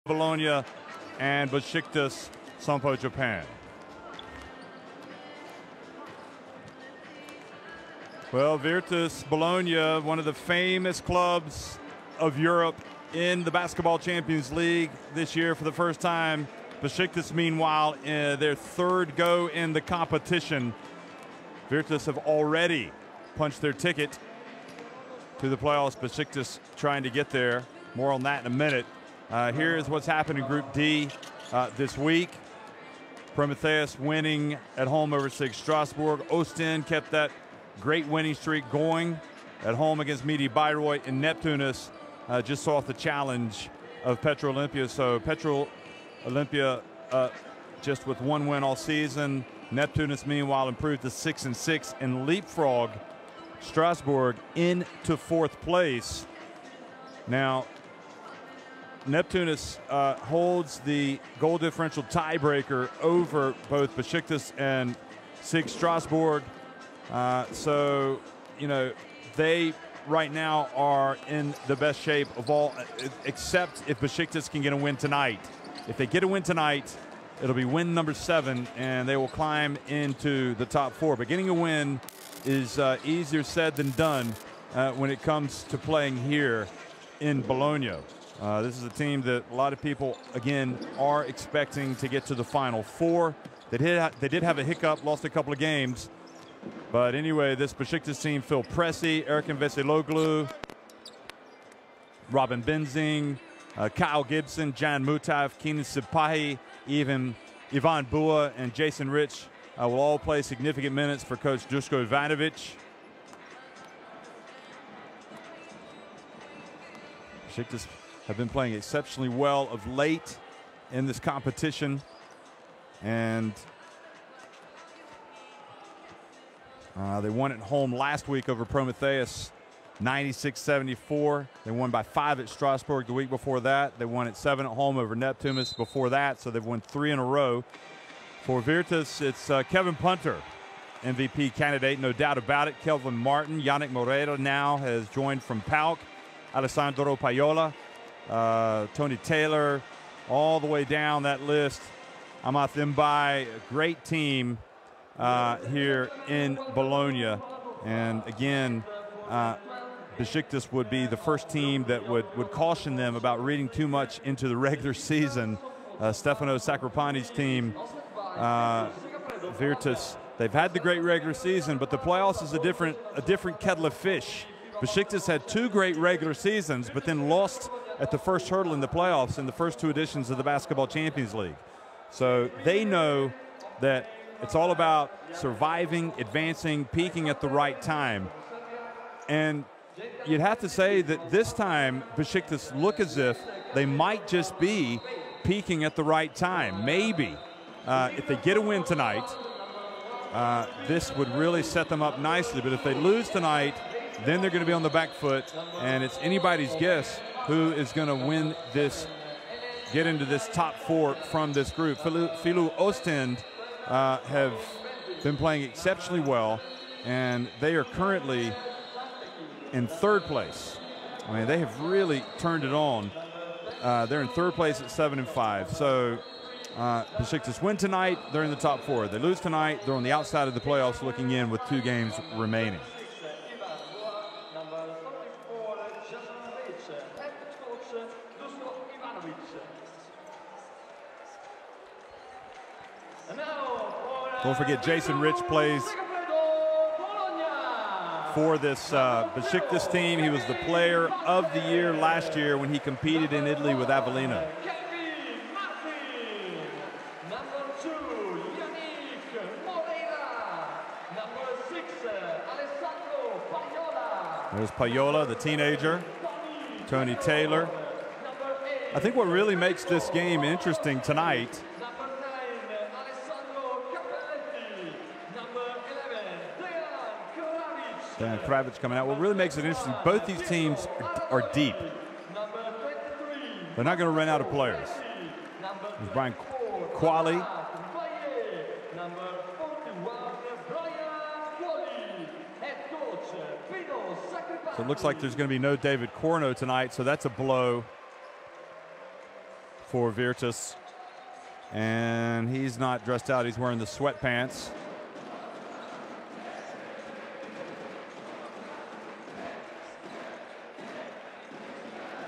Bologna and Besiktas Sompo, Japan. Well, Virtus Bologna, one of the famous clubs of Europe in the Basketball Champions League this year for the first time. Besiktas, meanwhile, in their third go in the competition. Virtus have already punched their ticket to the playoffs. Besiktas trying to get there. More on that in a minute. Here is what's happened in Group D this week. Prometheus winning at home over SIG Strasbourg. Ostend kept that great winning streak going at home against Midi Bayreuth, and Neptunus just saw off the challenge of Petro Olympia. So Petro Olympia just with one win all season. Neptunus, meanwhile, improved to 6-6 and leapfrog Strasbourg into fourth place. Now, Neptunus holds the goal differential tiebreaker over both Besiktas and SIG Strasbourg. So, you know, they right now are in the best shape of all, except if Besiktas can get a win tonight. If they get a win tonight, it'll be win number 7, and they will climb into the top 4. But getting a win is easier said than done when it comes to playing here in Bologna. This is a team that a lot of people, again, are expecting to get to the Final Four. They did have a hiccup, lost a couple of games. But anyway, this Besiktas team, Phil Pressey, Erkin Veseloglu, Robin Benzing, Kyle Gibson, Jan Mutaf, Keenan Sipahi, even Ivan Bua and Jason Rich will all play significant minutes for coach Duško Ivanović. Besiktas have been playing exceptionally well of late in this competition, and they won at home last week over Prometheus, 96-74. They won by 5 at Strasbourg the week before that. They won at 7 at home over Neptunus before that, so they've won 3 in a row. For Virtus, it's Kevin Punter, MVP candidate, no doubt about it. Kelvin Martin, Yannick Moreira now has joined from PAOK, Alessandro Paiola, Tony Taylor, all the way down that list. Amath Mbai, a great team here in Bologna. And again, Besiktas would be the first team that would caution them about reading too much into the regular season. Stefano Sacripani's team, Virtus, they've had the great regular season, but the playoffs is a different kettle of fish. Besiktas had 2 great regular seasons, but then lost at the first hurdle in the playoffs in the first 2 editions of the Basketball Champions League. So they know that it's all about surviving, advancing, peaking at the right time. And you'd have to say that this time Besiktas look as if they might just be peaking at the right time. Maybe if they get a win tonight, this would really set them up nicely. But if they lose tonight, then they're going to be on the back foot, and it's anybody's guess who is going to win this, get into this top 4 from this group. Filou Ostend have been playing exceptionally well, and they are currently in 3rd place. I mean, they have really turned it on. They're in 3rd place at 7-5. So Besiktas win tonight, they're in the top 4. They lose tonight, they're on the outside of the playoffs looking in with 2 games remaining. Don't forget, Jason Rich plays for this Besiktas team. He was the player of the year last year when he competed in Italy with Avellino. There's Paiola, the teenager, Tony Taylor. I think what really makes this game interesting tonight Dan Kravitz coming out. What really makes it interesting, both these teams are deep. They're not going to run out of players. There's Brian Qualley. So it looks like there's going to be no David Corno tonight, so that's a blow for Virtus. And he's not dressed out. He's wearing the sweatpants.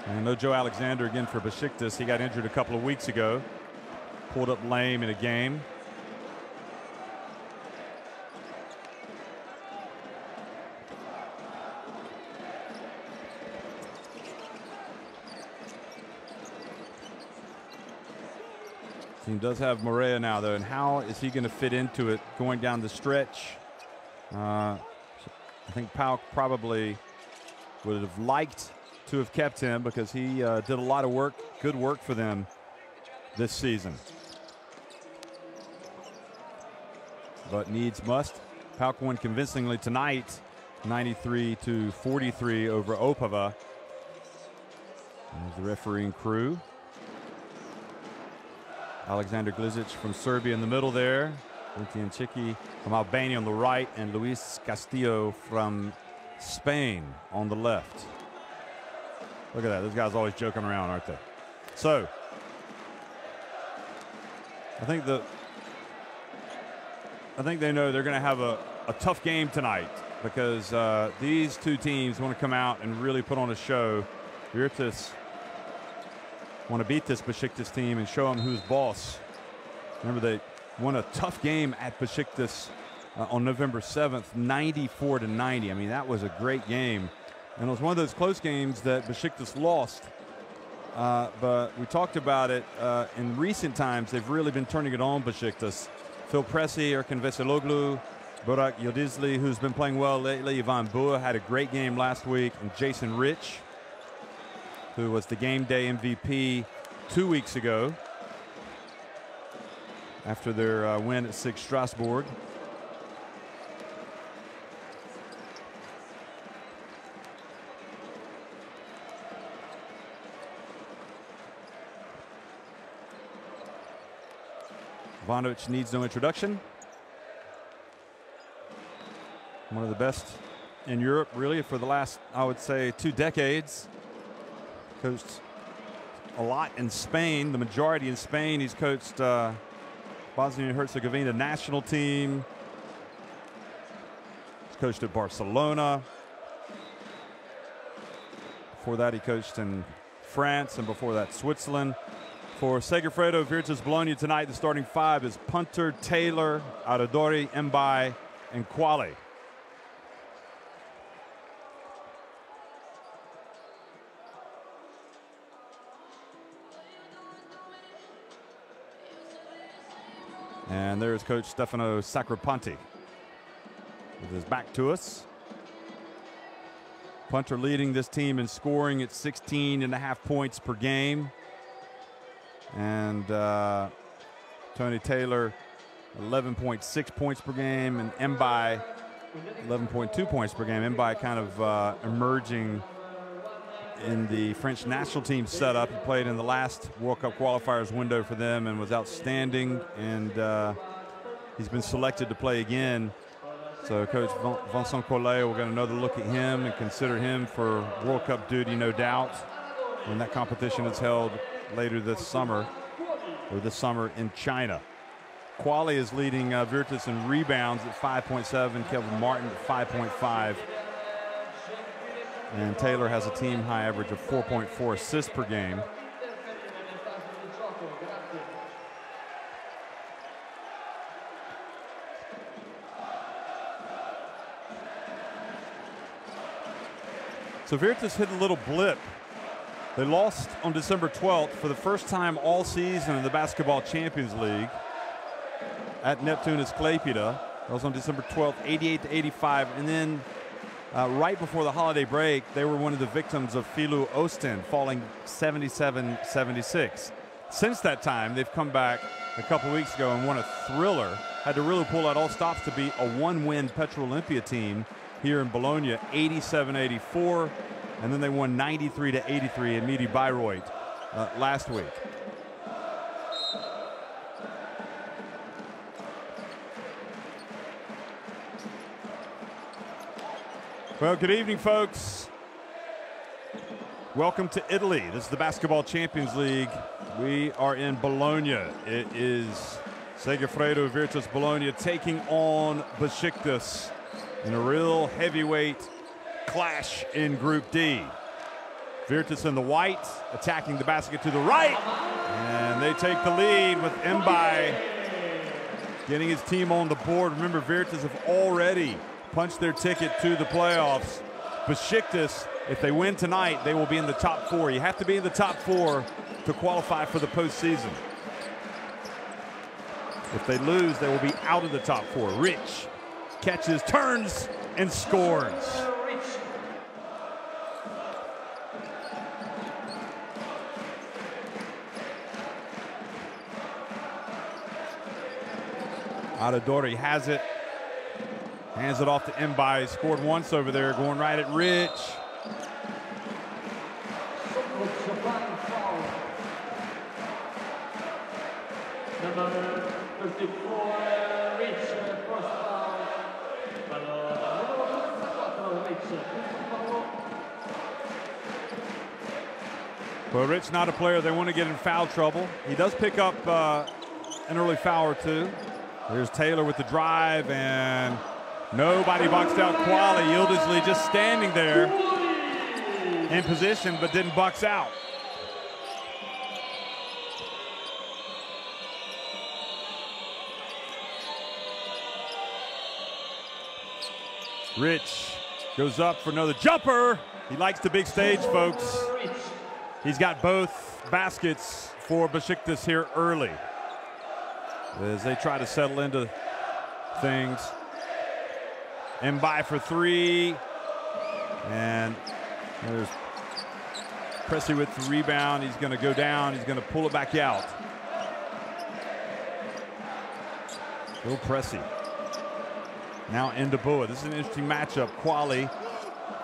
And no Joe Alexander again for Besiktas. He got injured a couple of weeks ago. Pulled up lame in a game. Team does have Morea now, though, and how is he going to fit into it going down the stretch? I think PAOK probably would have liked to have kept him because he did a lot of work, good work for them this season. But needs must. PAOK won convincingly tonight, 93-43 over Opava. There's the refereeing crew. Alexander Glizic from Serbia in the middle there. Etienne Chiki from Albania on the right, and Luis Castillo from Spain on the left. Look at that. Those guys always joking around, aren't they? So, I think they know they're going to have a tough game tonight because these two teams want to come out and really put on a show. Virtus want to beat this Besiktas team and show them who's boss. Remember, they won a tough game at Besiktas on November 7th, 94-90. I mean, that was a great game. And it was one of those close games that Besiktas lost. But we talked about it in recent times. They've really been turning it on, Besiktas. Phil Pressey, Erkan Veseloglu, Burak Yıldızlı, who's been playing well lately. Ivan Bua had a great game last week. And Jason Rich, who was the game day MVP 2 weeks ago after their win at SIG Strasbourg. Ivanovic needs no introduction. One of the best in Europe, really, for the last, I would say, 2 decades. Coached a lot in Spain, the majority in Spain. He's coached Bosnia and Herzegovina national team. He's coached at Barcelona. Before that, he coached in France, and before that, Switzerland. For Segafredo, Virtus Bologna tonight, the starting 5 is Punter, Taylor, Aradori, Mbai, and Quali. And there's Coach Stefano Sacripanti with his back to us. Punter leading this team in scoring at 16.5 points per game. And Tony Taylor, 11.6 points per game, and Mbai, 11.2 points per game. Mbai kind of emerging in the French national team setup. He played in the last World Cup qualifiers window for them and was outstanding. And he's been selected to play again. So Coach Vincent Collet will get another look at him and consider him for World Cup duty, no doubt, when that competition is held later this summer, or this summer in China. Quali is leading Virtus in rebounds at 5.7, Kevin Martin at 5.5. And Taylor has a team high average of 4.4 assists per game. So Virtus hit a little blip. They lost on December 12th for the first time all season in the Basketball Champions League at Neptunus Klaipėda. That was on December 12th, 88-85. And then right before the holiday break, they were one of the victims of Filu Ostend, falling 77-76. Since that time, they've come back a couple weeks ago and won a thriller. Had to really pull out all stops to beat a one-win Petro Olympia team here in Bologna, 87-84. And then they won 93-83 in Midi Bayreuth last week. Well, good evening, folks. Welcome to Italy. This is the Basketball Champions League We are in Bologna. It is Segafredo Virtus Bologna taking on Besiktas in a real heavyweight clash in Group D. Virtus in the white, attacking the basket to the right, and they take the lead with Mbai getting his team on the board. Remember, Virtus have already punched their ticket to the playoffs. Besiktas, if they win tonight, they will be in the top 4. You have to be in the top 4 to qualify for the postseason. If they lose, they will be out of the top 4. Rich catches, turns, and scores. Adadori has it, hands it off to Mbai. Scored once over there, going right at Rich. Number 54, Rich, first foul. Well, Rich not a player they want to get in foul trouble. He does pick up an early foul or two. There's Taylor with the drive, and nobody boxed out Quali. Yildisley just standing there in position, but didn't box out. Rich goes up for another jumper. He likes the big stage, folks. He's got both baskets for Besiktas here early as they try to settle into things. Mbai for 3. And there's Pressey with the rebound. He's going to go down. He's going to pull it back out. Bill Pressey. Now into Boa. This is an interesting matchup. Quali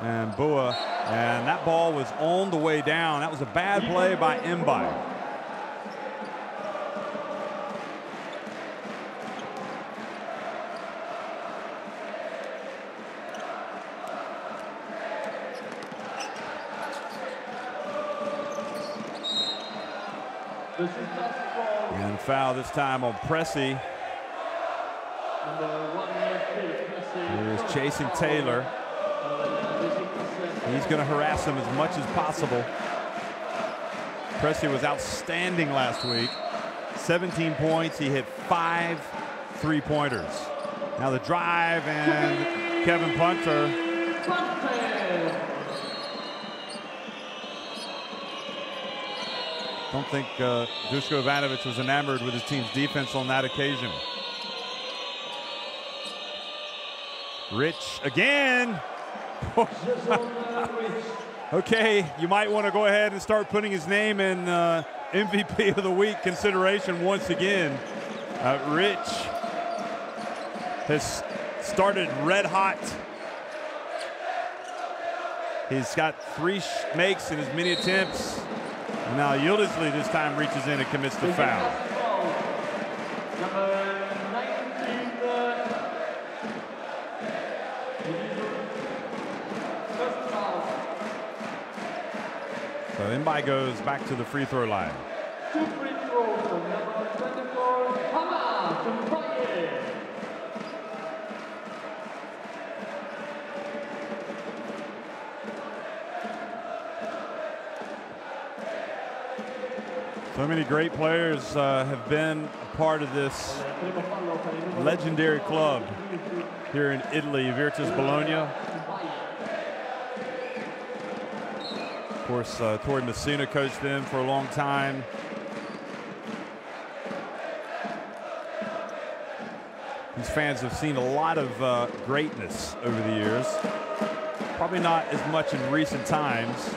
and Boa. And that ball was on the way down. That was a bad play by Mbai. And foul this time on Pressey. He's chasing Taylor. He's going to harass him as much as possible. Pressey was outstanding last week. 17 points. He hit 5 3-pointers. Now the drive, and Kevin Punter. Don't think Duško Ivanović was enamored with his team's defense on that occasion. Rich again. Okay, you might want to go ahead and start putting his name in MVP of the week consideration once again. Rich has started red hot. He's got 3 makes in as many attempts. And now Yildisley this time reaches in and commits the foul. So Mbai goes back to the free throw line. 2 free throws from number 24, Hama. So many great players have been a part of this legendary club here in Italy, Virtus Bologna. Of course, Torre Messina coached them for a long time. These fans have seen a lot of greatness over the years. Probably not as much in recent times.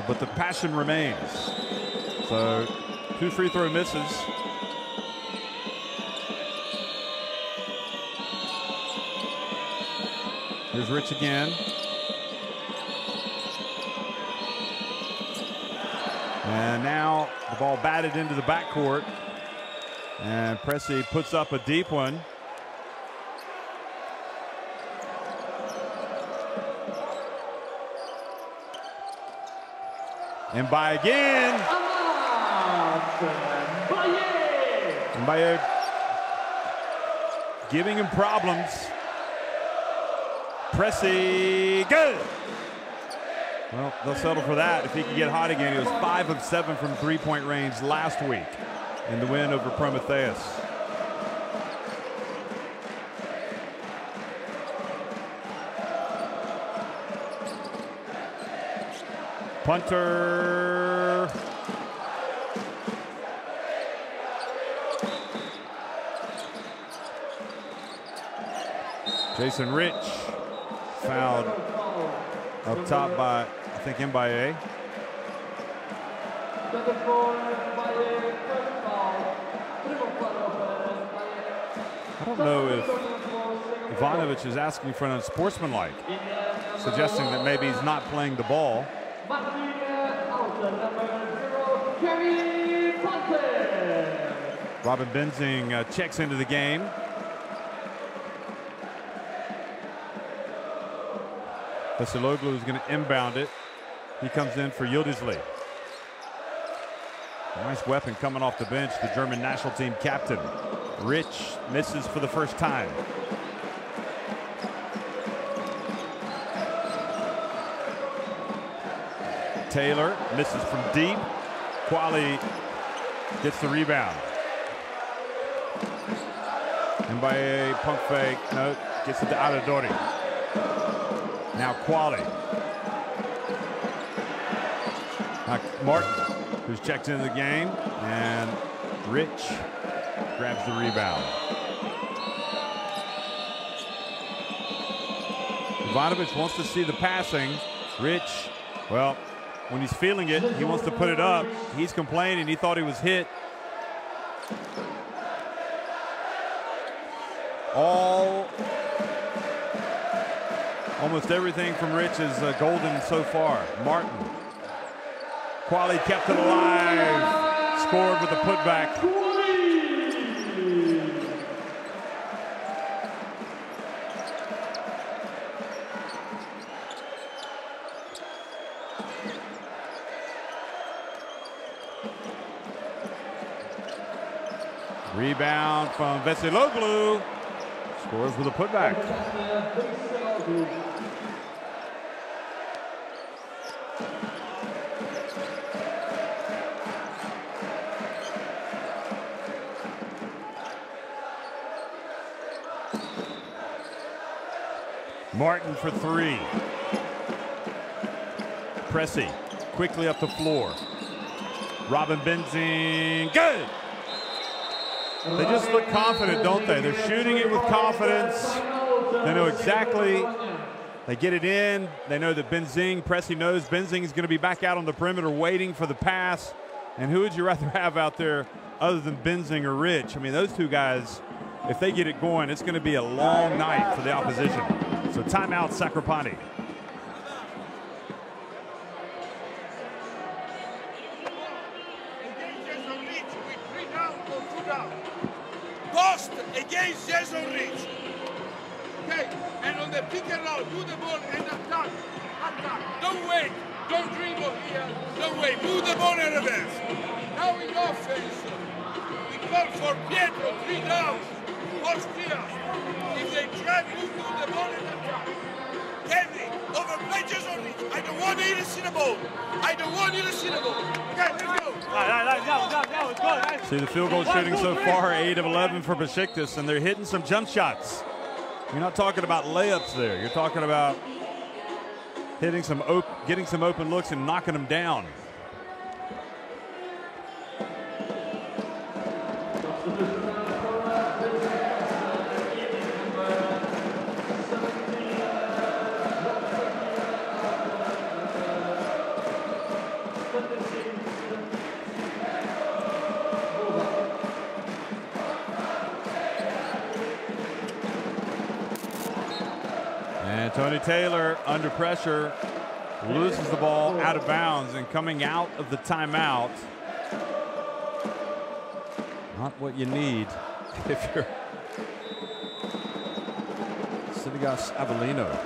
But the passion remains. So 2 free throw misses. Here's Rich again. And now the ball batted into the backcourt. And Pressey puts up a deep one. And by again. Mbaye giving him problems. Pressy, good. Well, they'll settle for that if he can get hot again. He was 5 of 7 from three-point range last week in the win over Prometheus. Punter. Jason Rich fouled up top by, I think, Mbaye. I don't know if Ivanovic is asking for an unsportsmanlike, suggesting that maybe he's not playing the ball. Robin Benzing checks into the game. Veseloglu is going to inbound it. He comes in for Yildiz. Nice weapon coming off the bench, the German national team captain. Rich misses for the first time. Taylor misses from deep. Quali gets the rebound. Mbaye pump fake, no, gets it to Adadori. Now Quali. Now Martin, who's checked into the game, and Rich grabs the rebound. Ivanovic wants to see the passing. Rich, well, when he's feeling it, he wants to put it up. He's complaining. He thought he was hit. Almost everything from Rich is golden so far. Martin. Quali kept it alive. Scored with a putback. Rebound from Veseloglu. Scores with a putback. Martin for three. Pressy quickly up the floor. Robin Benzing, good! They just look confident, don't they? They're shooting it with confidence. They know exactly. They get it in. They know that Pressy knows Benzing is going to be back out on the perimeter waiting for the pass. And who would you rather have out there other than Benzing or Rich? I mean, those two guys, if they get it going, it's going to be a long night for the opposition. So timeout, Sacropani. Post against Jason Rich. Okay, and on the pick and roll, do the ball and attack. Attack. Don't wait. Don't dribble here. Don't wait. Move the ball in reverse. Now in offense, we call for Pietro 3 downs. Post clear. If they try, move the ball and attack. Henry, overplay Jason Rich. I don't want you to see the ball. I don't want you to see the ball. Okay, let's go. See the field goal shooting so far, 8 of 11 for Besiktas, and they're hitting some jump shots. You're not talking about layups there. You're talking about hitting some getting some open looks and knocking them down. And Tony Taylor, under pressure, loses the ball out of bounds, and coming out of the timeout, not what you need if you're Segafredo Avellino.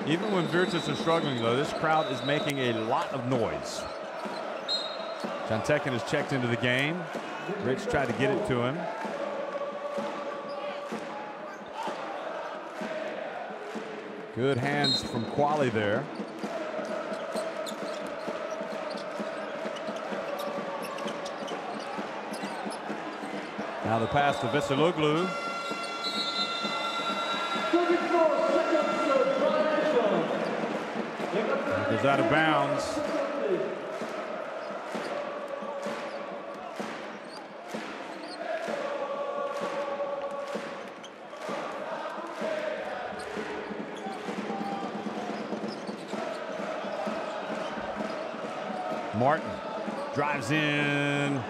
Even when Virtus is struggling, though, this crowd is making a lot of noise. John Tekken has checked into the game. Rich tried to get it to him. Good hands from Quali there. Now the pass to Veseloglu. Goes out of bounds. Martin drives in.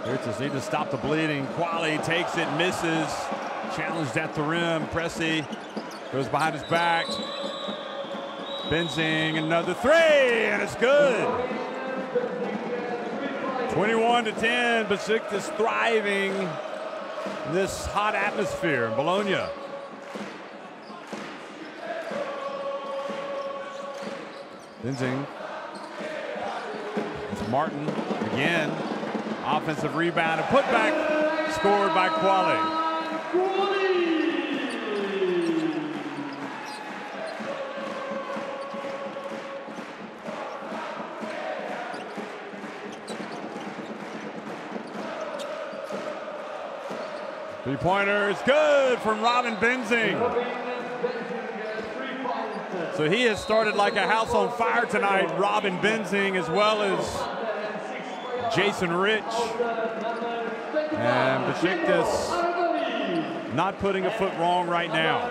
Virtus need to stop the bleeding. Quali takes it, misses. Challenged at the rim. Pressy goes behind his back. Benzing, another three, and it's good. 21-10. Besiktas thriving in this hot atmosphere in Bologna. Benzing. It's Martin again. Offensive rebound and putback scored by Quali. Three-pointer is good from Robin Benzing. So he has started like a house on fire tonight, Robin Benzing, as well as Jason Rich. And Besiktas not putting a foot wrong right now.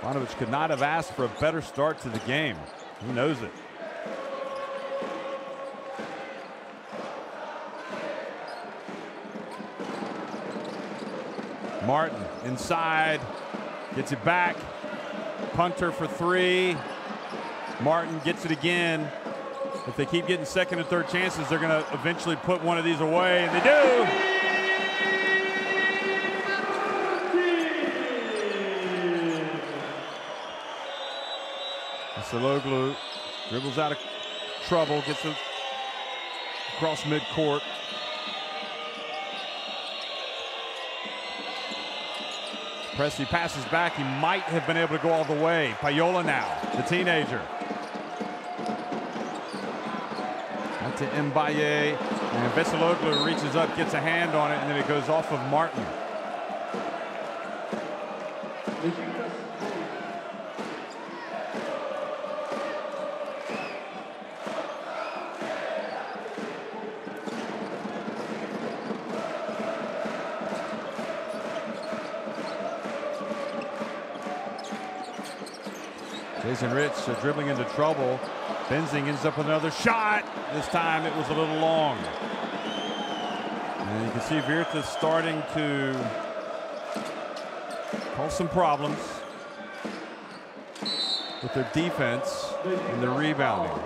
Ivanovic could not have asked for a better start to the game. He knows it. Martin inside, gets it back. Punter for three. Martin gets it again. If they keep getting second and third chances, they're going to eventually put one of these away, and they do. Veseloglu dribbles out of trouble, gets it across midcourt. Pressy passes back. He might have been able to go all the way. Payola now, the teenager. Back to Mbaye. And Veseloglu reaches up, gets a hand on it, and then it goes off of Martin. Jason Rich dribbling into trouble. Benzing ends up with another shot. This time it was a little long. And you can see Virtus starting to cause some problems with their defense and their rebounding.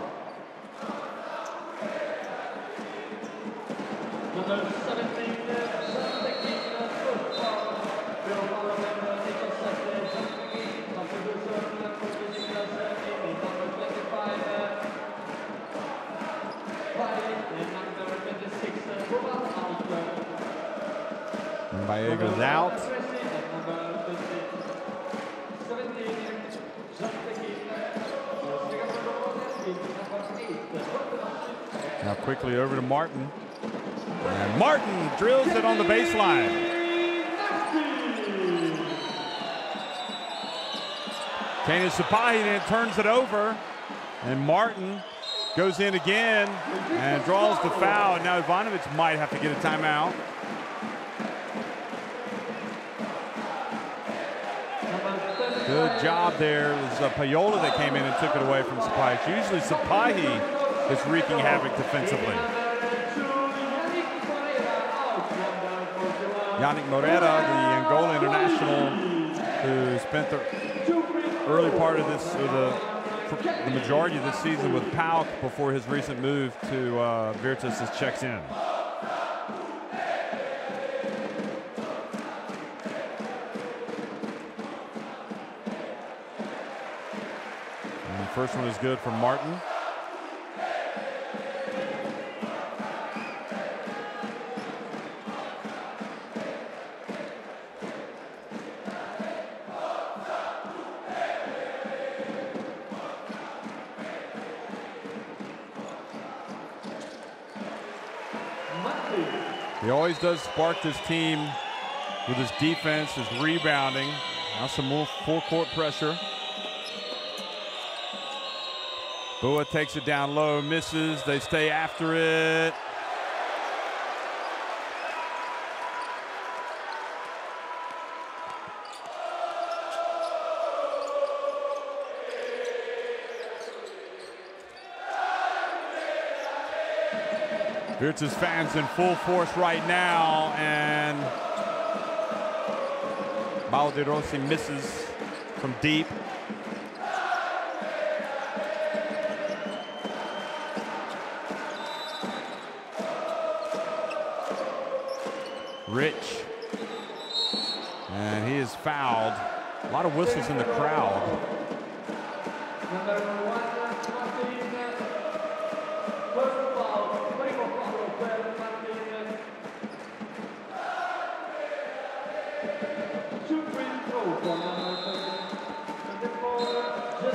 Mbaye goes out. Now quickly over to Martin. And Martin drills it on the baseline. Kane Sipahi then turns it over. And Martin Goes in again and draws the foul. Now Ivanovic might have to get a timeout. Good job there. It was Payola that came in and took it away from Sapahi. It's usually Sapahi that's wreaking havoc defensively. Yannick Moreira, the Angola international, who spent the early part of this, or the majority of this season with PAOK before his recent move to Virtus, has checked in. And the first one is good for Martin. He always does spark this team with his defense, his rebounding. Now some more full court pressure. Bua takes it down low, misses. They stay after it. Virtus fans in full force right now, and Balderossi misses from deep. Rich, and he is fouled. A lot of whistles in the crowd.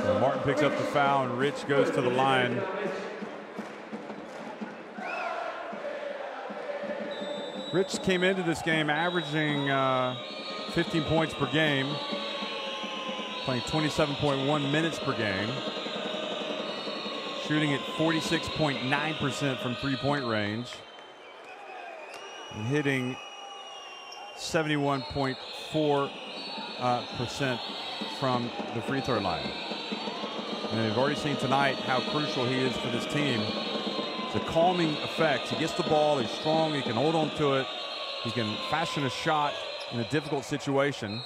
So Martin picks up the foul, and Rich goes to the line. Rich came into this game averaging 15 points per game, playing 27.1 minutes per game, shooting at 46.9% from three-point range, and hitting 71.4% from the free throw line. And we've already seen tonight how crucial he is for this team. It's a calming effect. He gets the ball, he's strong, he can hold on to it, he can fashion a shot in a difficult situation.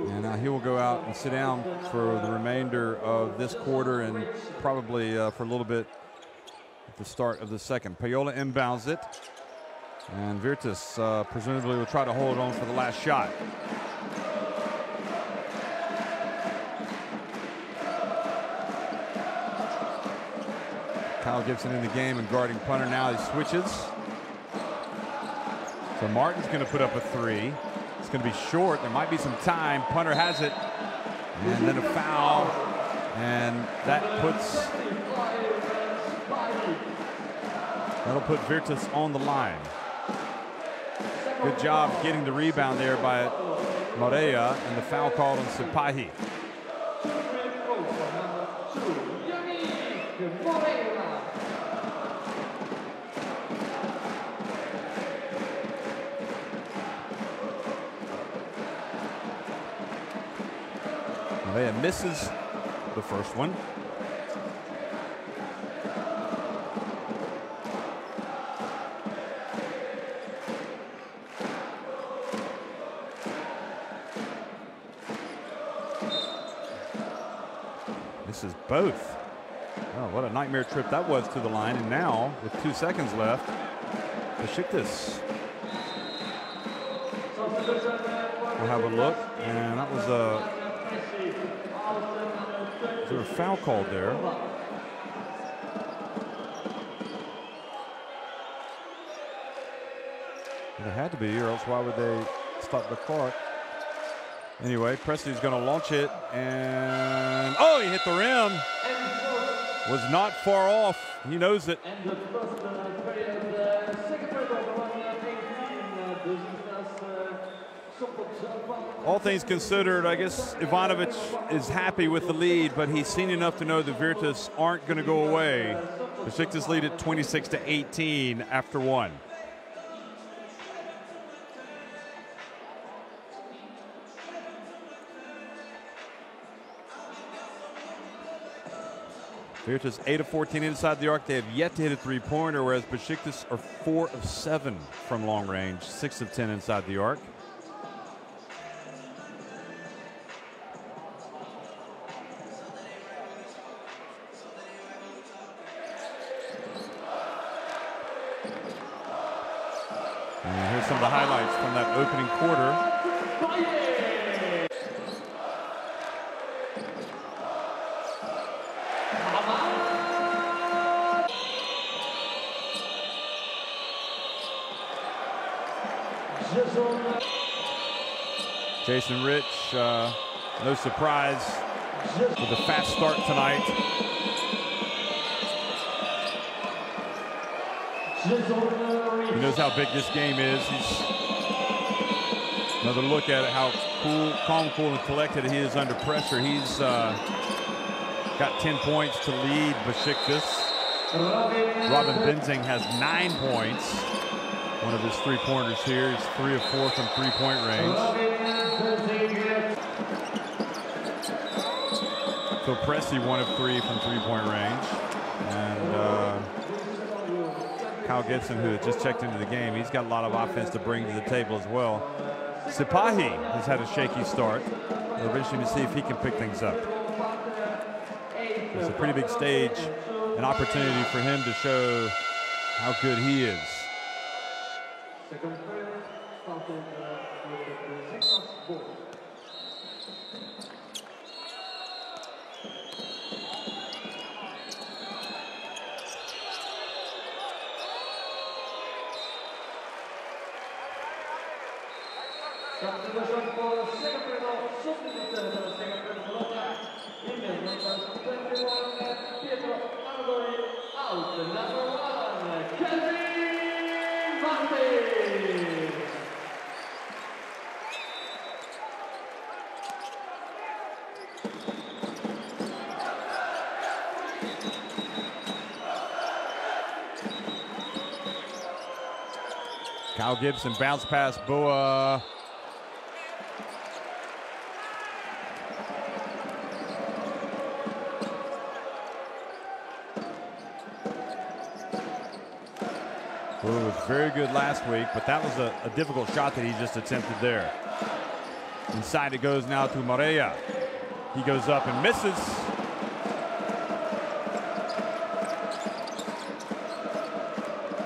And now he will go out and sit down for the remainder of this quarter and probably for a little bit at the start of the second. Payola inbounds it, and Virtus presumably will try to hold on for the last shot. Kyle Gibson in the game and guarding punter. Now he switches. So Martin's going to put up a three. It's going to be short. There might be some time. Punter has it. And then a foul. And that'll put Virtus on the line. Good job getting the rebound there by Moreira, and the foul called on Sapahi. Moreira misses the first one. Misses both. Oh, what a nightmare trip that was to the line. And now, with 2 seconds left, Besiktas will have a look. And that was was there a foul called there? There had to be, or else why would they stop the clock? Anyway, Presley's going to launch it, and oh, he hit the rim. Was not far off. He knows it. All things considered, I guess Ivanovic is happy with the lead, but he's seen enough to know the Virtus aren't going to go away. Besiktas lead at 26-18 after one. Virtus 8 of 14 inside the arc. They have yet to hit a three-pointer, whereas Besiktas are 4 of 7 from long range, 6 of 10 inside the arc. And here's some of the highlights from that opening quarter. Jason Rich, no surprise with a fast start tonight. He knows how big this game is. He's another look at it, how cool, calm, cool, and collected he is under pressure. He's got 10 points to lead Besiktas. Robin Benzing has 9 points. One of his three-pointers here. He's 3 of 4 from three-point range. Phil Pressey 1 of 3 from three-point range. And Kyle Gibson, who had just checked into the game, he's got a lot of offense to bring to the table as well. Sipahi has had a shaky start. It'll be interesting to see if he can pick things up. It's a pretty big stage, an opportunity for him to show how good he is. Sompo, Segafredo, sostituzione per Segafredo Bologna, in mezzo al suplente Bologna, Pietro Amadori, out, number 1, Kevin Martin. Kyle Gibson bounce pass Boa. Boa was very good last week, but that was a difficult shot that he just attempted there. Inside it goes now to Moreira. He goes up and misses.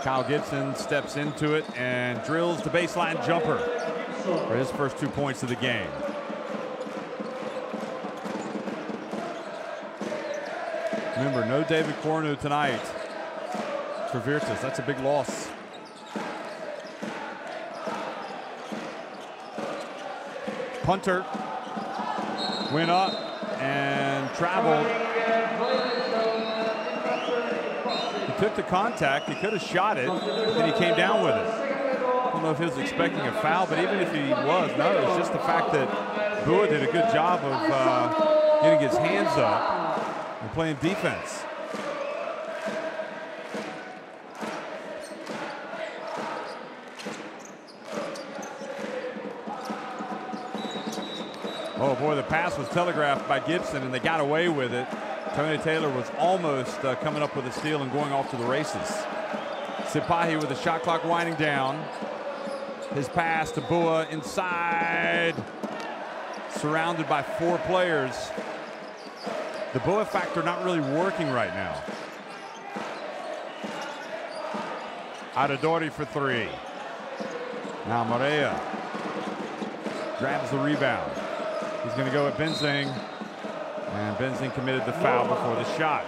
Kyle Gibson steps into it and drills the baseline jumper for his first 2 points of the game. Remember, no David Cornu tonight for Virtus. That's a big loss. Punter went up and traveled. He took the contact. He could have shot it, then he came down with it. I don't know if he was expecting a foul, but even if he was, no, it's just the fact that Boa did a good job of getting his hands up and playing defense. Oh boy, the pass was telegraphed by Gibson and they got away with it. Tony Taylor was almost coming up with a steal and going off to the races. Sipahi with the shot clock winding down. His pass to Boa inside. Surrounded by 4 players. The Boa factor not really working right now. Adadori for 3. Now Moreira grabs the rebound. He's going to go at Benzing. And Benzing committed the foul before the shot.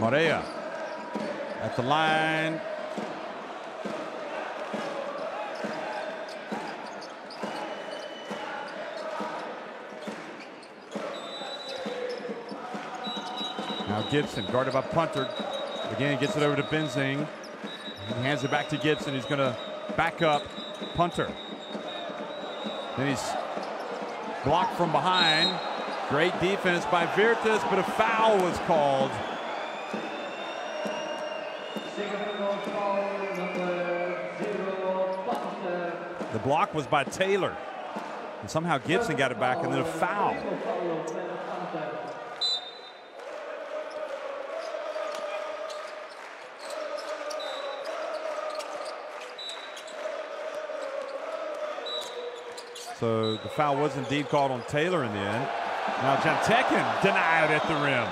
Morea at the line. Now Gibson, guarded by Punter. Again, gets it over to Benzing. He hands it back to Gibson. He's going to back up Punter. Then he's blocked from behind. Great defense by Virtus, but a foul was called. The block was by Taylor. And somehow Gibson got it back, and then a foul. So the foul was indeed called on Taylor in the end. Now Jantekin denied at the rim.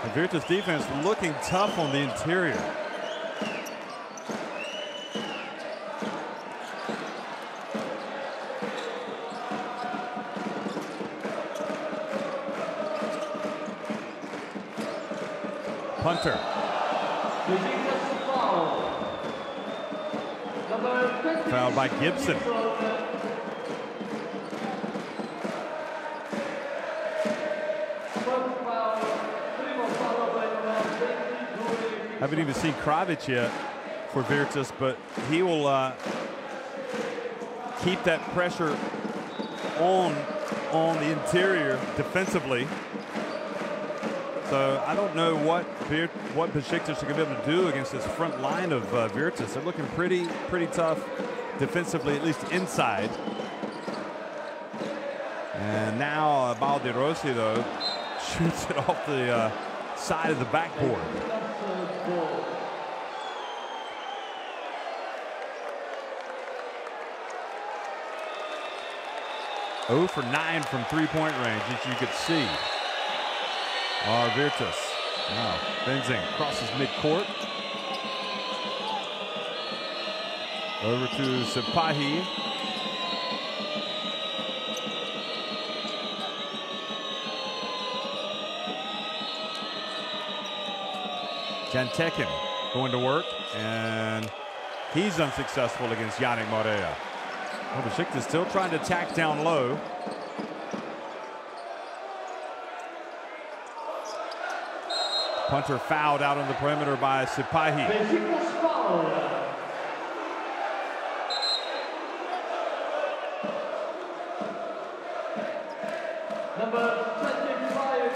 The Virtus defense looking tough on the interior. Punter. Fouled by Gibson. Haven't even seen Kravic yet for Virtus, but he will keep that pressure on the interior defensively. So I don't know what Besiktas are going to be able to do against this front line of Virtus. They're looking pretty tough defensively, at least inside. And now Baldi-Rossi, though, shoots it off the side of the backboard. Oh for 9 from three-point range, as you could see. Virtus. Now Benzing crosses midcourt. Over to Sipahi. Jantekin going to work, and he's unsuccessful against Yannick Morea. Well, Besiktas still trying to attack down low. Punter fouled out on the perimeter by Sipahi. Number 25,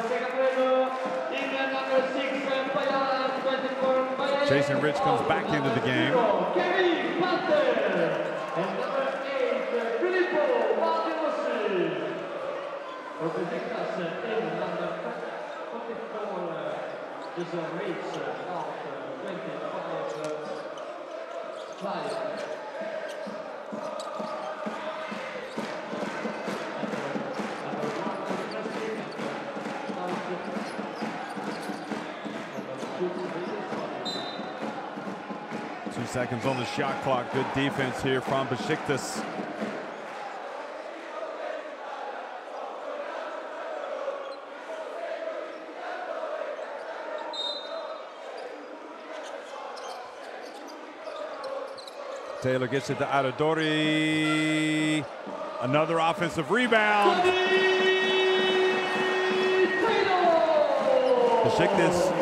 Segafredo. Number 6, Jason Rich comes back into the game. And number 8, Filippo Baldi-Rossi. For Besiktas in number 44, is a race of 25 players. 2 seconds on the shot clock. Good defense here from Besiktas. Taylor gets it to Adadori. Another offensive rebound. Besiktas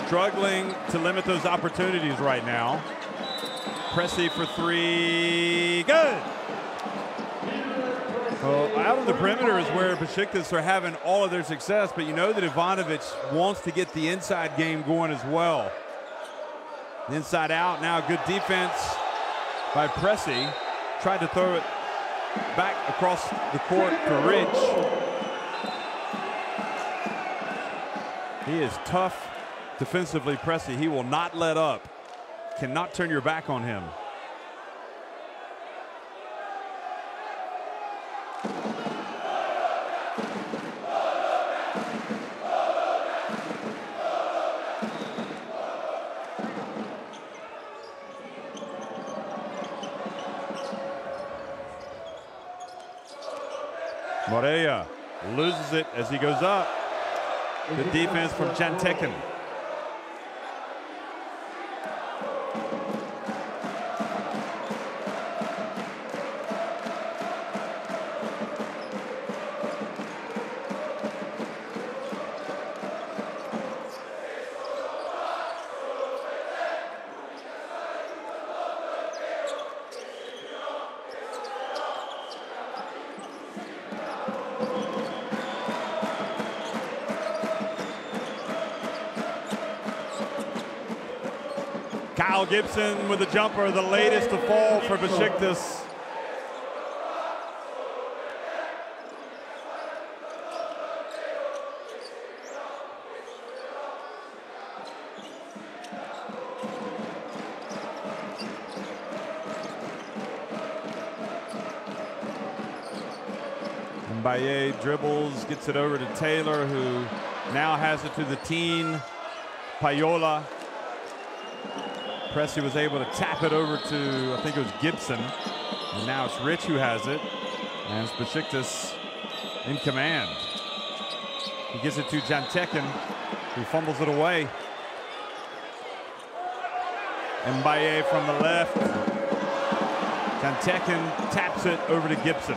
struggling to limit those opportunities right now. Pressy for three. Good. Well, out on the perimeter is where Besiktas are having all of their success, but you know that Ivanovic wants to get the inside game going as well. Inside out now, good defense by Pressy. Tried to throw it back across the court to Rich. He is tough defensively, Pressy. He will not let up. Cannot turn your back on him. loses it as he goes up. Good defense from Jantekin. Kyle Gibson with the jumper, the latest to fall for Besiktas. Mbaye dribbles, gets it over to Taylor, who now has it to the teen, Payola. Pressy was able to tap it over to, I think it was Gibson. And now it's Rich who has it. And it's Besiktas in command. He gives it to Jantekin, who fumbles it away. Mbaye from the left. Jantekin taps it over to Gibson.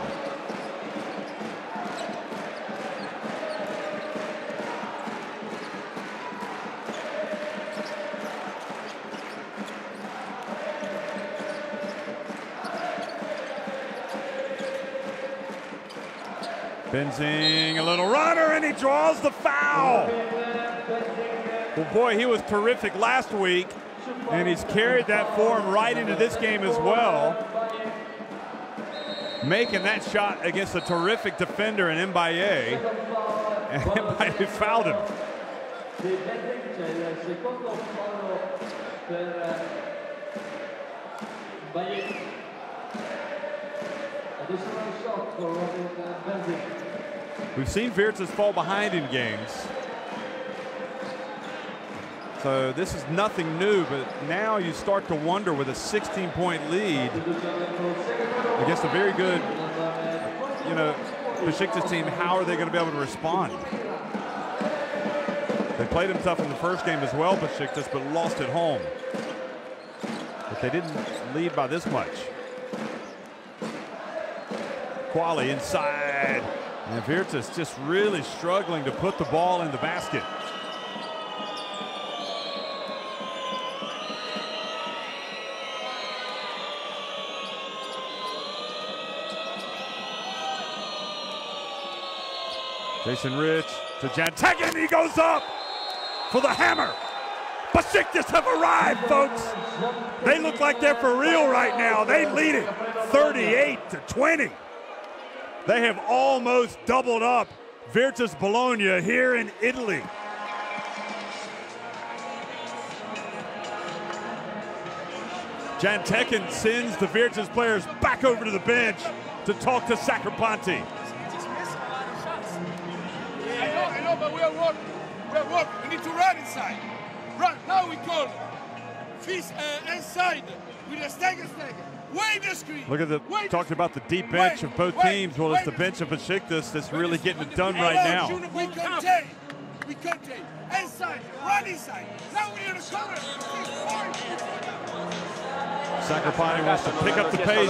Benzing, a little runner, and he draws the foul. Well, boy, he was terrific last week, and he's carried that form right into this game as well. Making that shot against a terrific defender in Mbaye, and Mbaye fouled him. We've seen Virtus fall behind in games. So this is nothing new, but now you start to wonder with a 16-point lead against a very good, Besiktas team, how are they going to be able to respond? They played them tough in the first game as well, Besiktas, but lost at home. But they didn't lead by this much. Quali inside, and Virtus just really struggling to put the ball in the basket. Jason Rich to Jantekin, he goes up for the hammer. Besiktas have arrived, folks. They look like they're for real right now. They lead it 38-20. They have almost doubled up Virtus Bologna here in Italy. Jantekin sends the Virtus players back over to the bench to talk to Sacripanti. I know, but we are working. We need to run inside. Run, now we call. Feast inside with a stagger. Wait the screen. Look at the, talked about the deep bench of both teams. Well, it's the bench of Besiktas that's really getting it done right now. We contain. Inside, run inside. Now we need to cover. Sacripanti wants to pick up the pace.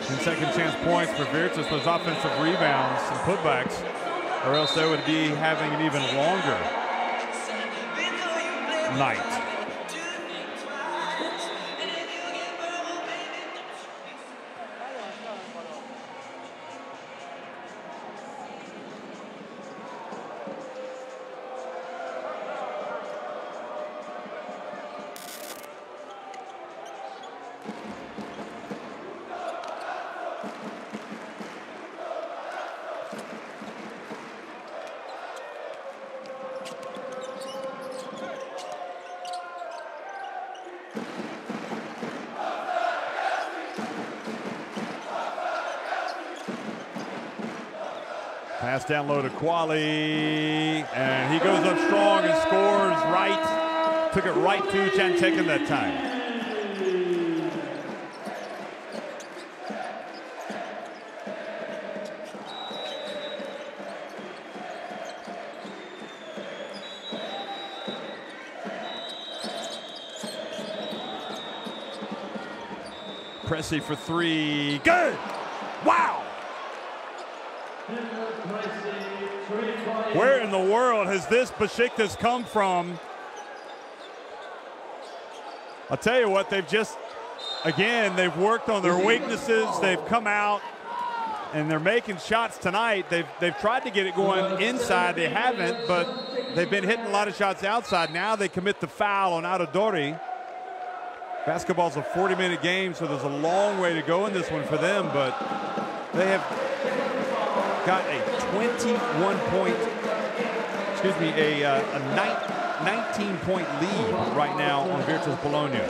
10 second chance points for Virtus, those offensive rebounds and putbacks, or else they would be having an even longer night. Pass down low to Quali, and he goes up strong and scores right. Took it right to Jantekin that time. Pressy for three. Good. Wow. Where in the world has this Besiktas come from? I'll tell you what, they've just, again, they've worked on their weaknesses. They've come out and they're making shots tonight. They've tried to get it going inside. They haven't, but they've been hitting a lot of shots outside. Now they commit the foul on Adodori. Basketball's a 40-minute game, so there's a long way to go in this one for them, but they have got a 21-point, excuse me, a 19-point lead right now on Virtus Bologna.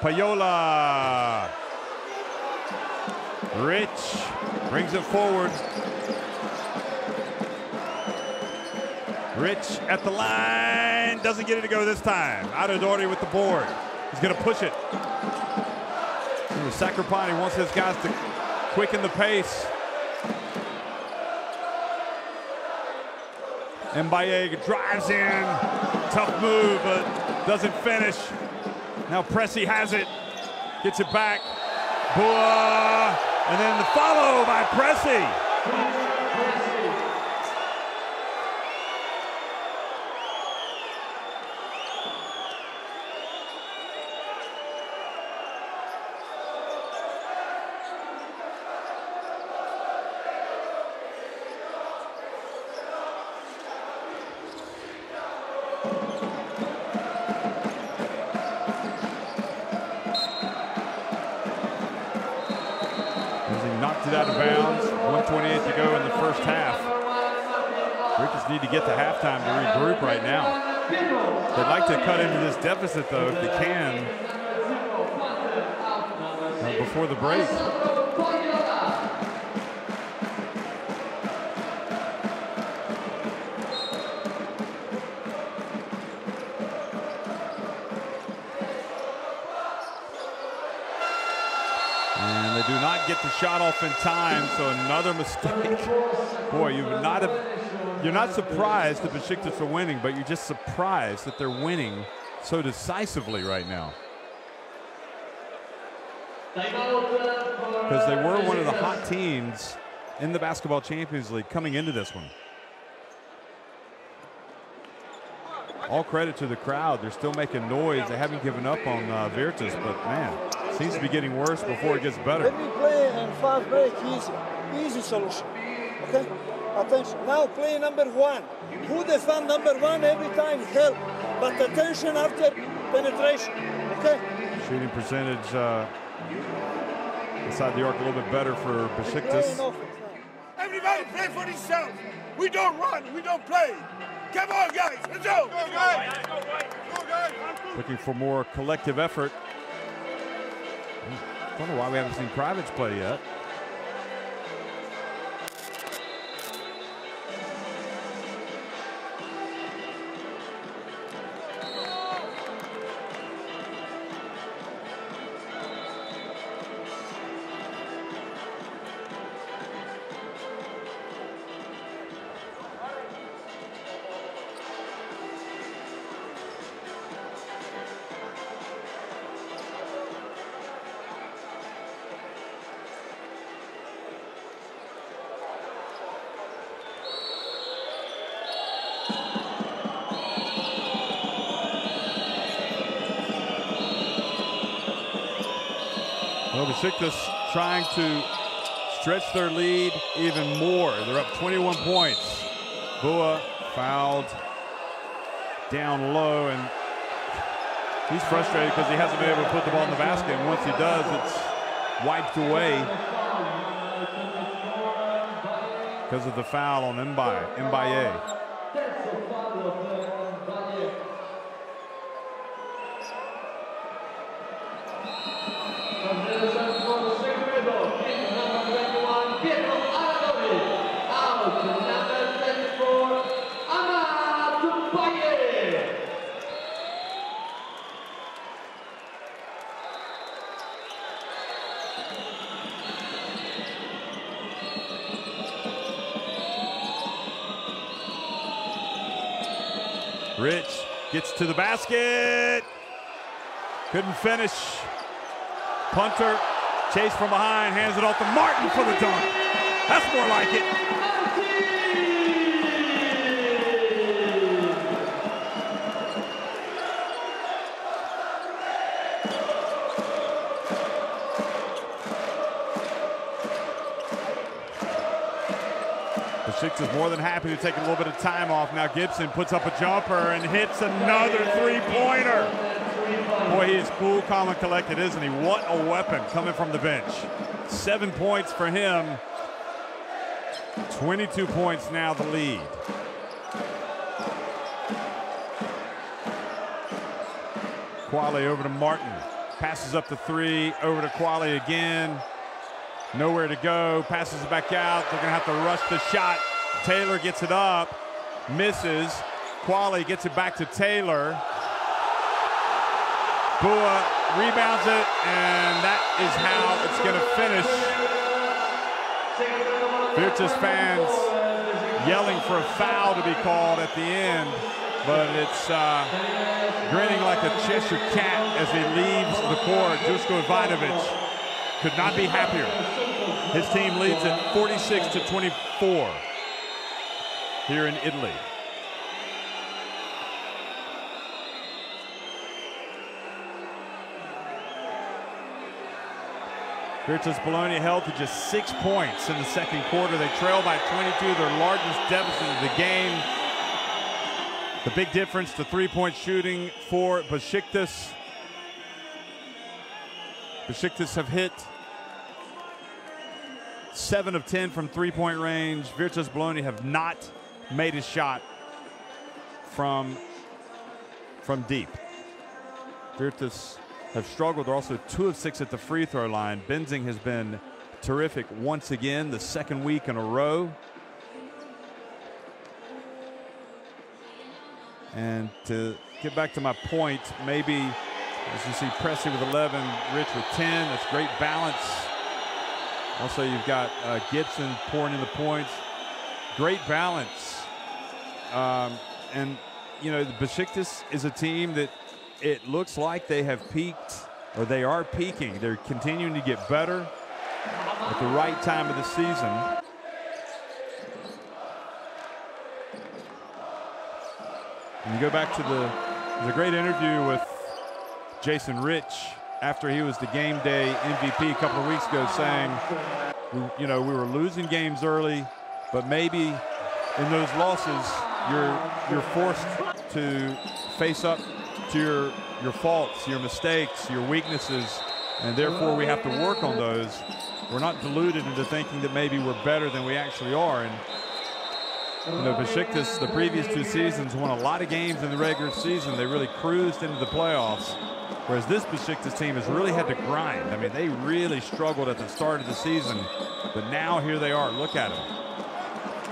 Payola. Rich brings it forward. Rich at the line, doesn't get it to go this time. Adodori with the board. He's going to push it. Sakrapani wants his guys to quicken the pace. Mbaye drives in. Tough move, but doesn't finish. Now Pressy has it. Gets it back. Bua. And then the follow by Pressy. Knocked it out of bounds. 1:28 to go in the first half. Virtus need to get to halftime to regroup right now. They'd like to cut into this deficit, though, if they can, before the break. And they do not get the shot off in time, so another mistake. Boy, you're not surprised that Besiktas are winning, but you're just surprised that they're winning so decisively right now. Because they were one of the hot teams in the Basketball Champions League coming into this one. All credit to the crowd. They're still making noise. They haven't given up on Virtus, but man, it seems to be getting worse before it gets better. When we play and fast break, easy solution. Okay? Attention. Now play number one. Who defend number one every time help, but attention after penetration. Okay? Shooting percentage inside the arc a little bit better for Besiktas. Everybody play for themselves. We don't run. We don't play. Come on, guys. Let's go. Go, guys. Go, guys. Looking for more collective effort. I don't know why we haven't seen Kravitz play yet. Well, Besiktas trying to stretch their lead even more. They're up 21 points. Bua fouled down low, and he's frustrated because he hasn't been able to put the ball in the basket. And once he does, it's wiped away because of the foul on Mbaye. Rich gets to the basket. Couldn't finish. Punter, chase from behind, hands it off to Martin for the dunk. That's more like it. Besiktas more than happy to take a little bit of time off. Now Gibson puts up a jumper and hits another three-pointer. Boy, he is cool, calm, and collected, isn't he? What a weapon coming from the bench. 7 points for him. 22 points now, the lead. Quali over to Martin. Passes up the three, over to Quali again. Nowhere to go, passes it back out. They're gonna have to rush the shot. Taylor gets it up, misses. Quali gets it back to Taylor. Bua rebounds it, and that is how it's gonna finish. Virtus fans yelling for a foul to be called at the end, but it's grinning like a Cheshire cat as he leaves the court. Dusko Ivanovic could not be happier. His team leads at 46-24 here in Italy. Virtus Bologna held to just 6 points in the second quarter. They trail by 22, their largest deficit of the game. The big difference, the three-point shooting for Besiktas. Besiktas have hit 7 of 10 from three-point range. Virtus Bologna have not made a shot from deep. Virtus have struggled. They're also 2 of 6 at the free throw line. Benzing has been terrific once again, the second week in a row. And to get back to my point, maybe as you see Pressey with 11, Rich with 10, that's great balance. Also, you've got Gibson pouring in the points. Great balance. And, you know, the Besiktas is a team that it looks like they have peaked, or they are peaking. They're continuing to get better at the right time of the season. And you go back to the great interview with Jason Rich after he was the game day MVP a couple of weeks ago, saying, you know, we were losing games early, but maybe in those losses you're forced to face up to your faults, your mistakes, your weaknesses, and therefore we have to work on those. We're not deluded into thinking that maybe we're better than we actually are. And you know, Besiktas, the previous 2 seasons, won a lot of games in the regular season. They really cruised into the playoffs, whereas this Besiktas team has really had to grind. I mean, they really struggled at the start of the season, but now here they are. Look at them,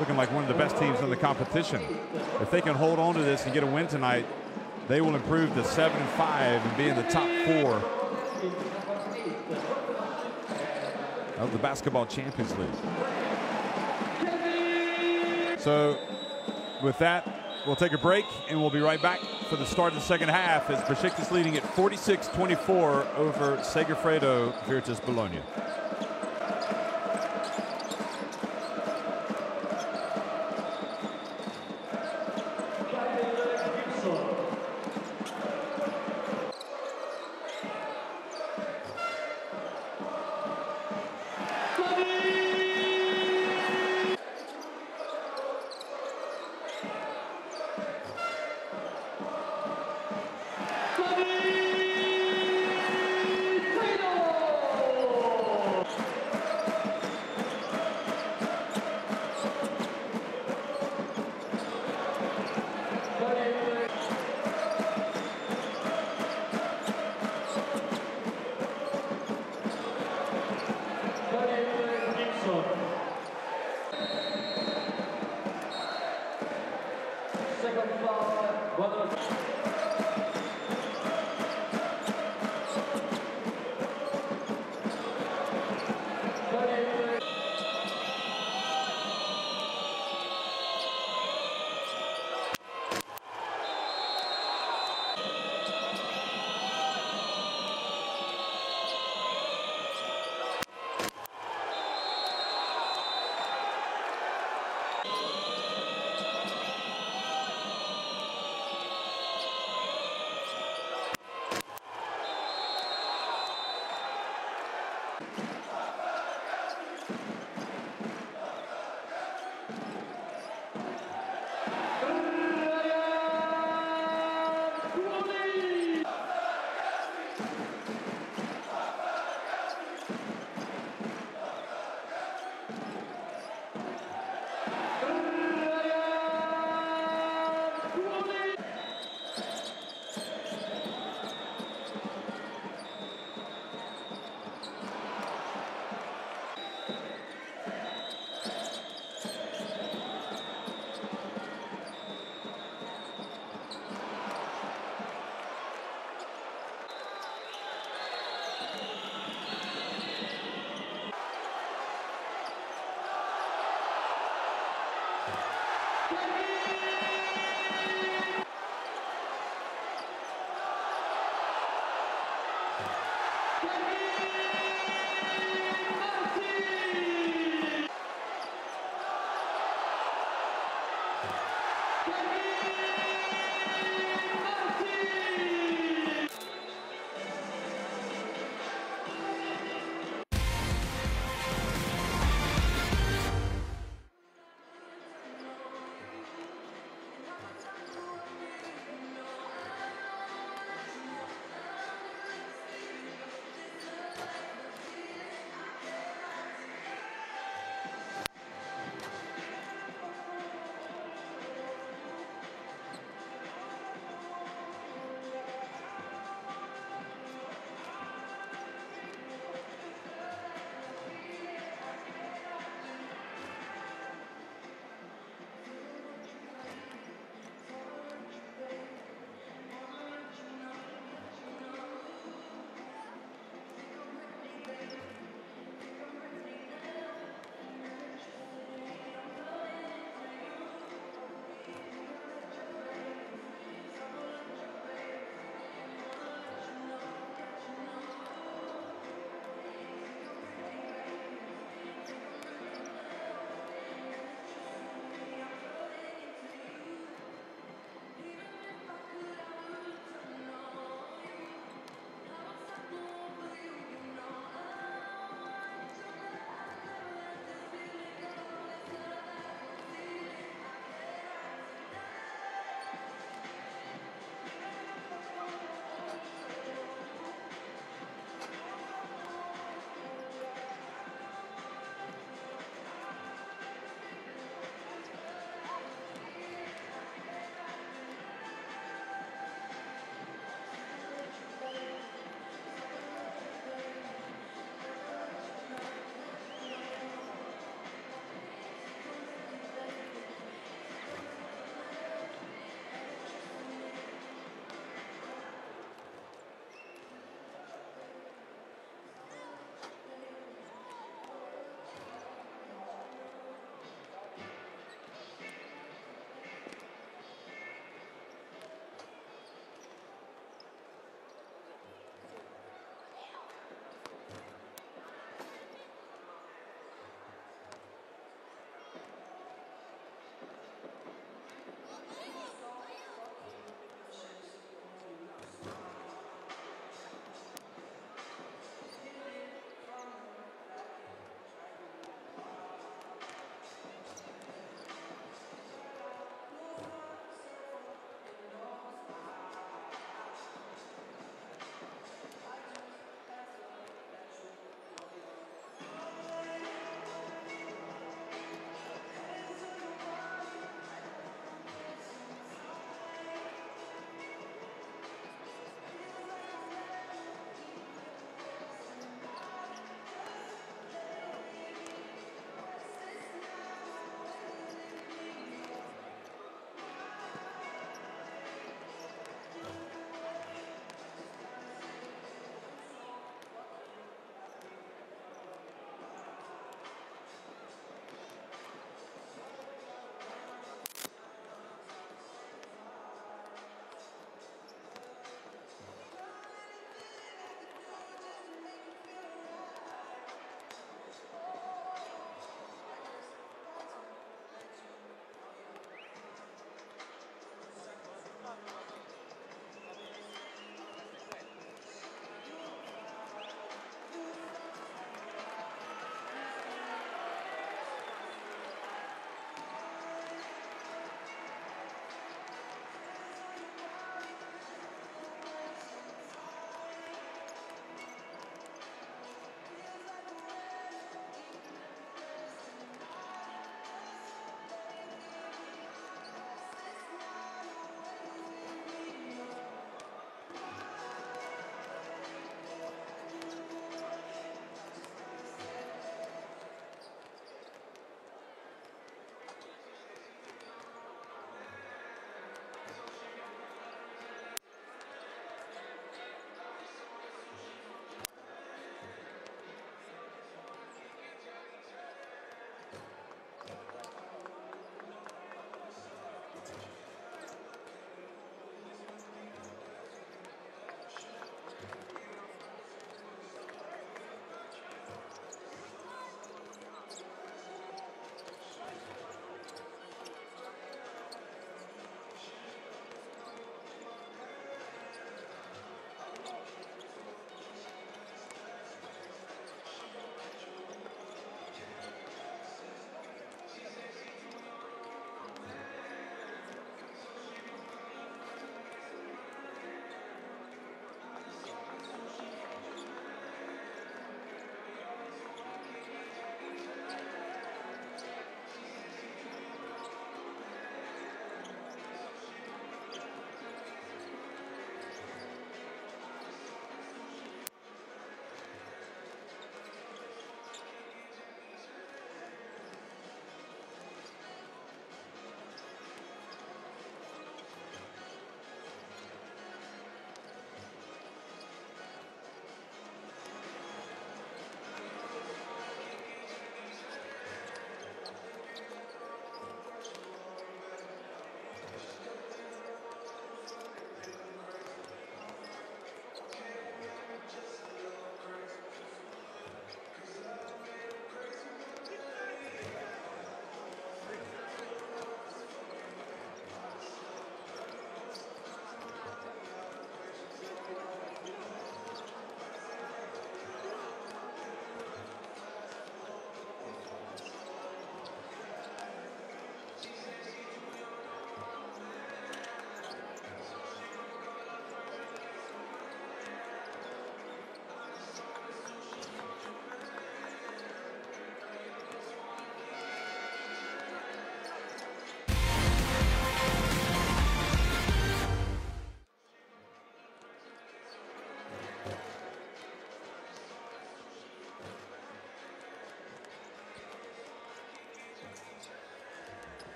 looking like one of the best teams in the competition. If they can hold on to this and get a win tonight, they will improve to 7-5 and be in the top 4 of the Basketball Champions League. So with that, we'll take a break and we'll be right back for the start of the second half as Besiktas leading at 46-24 over Segafredo Virtus Bologna.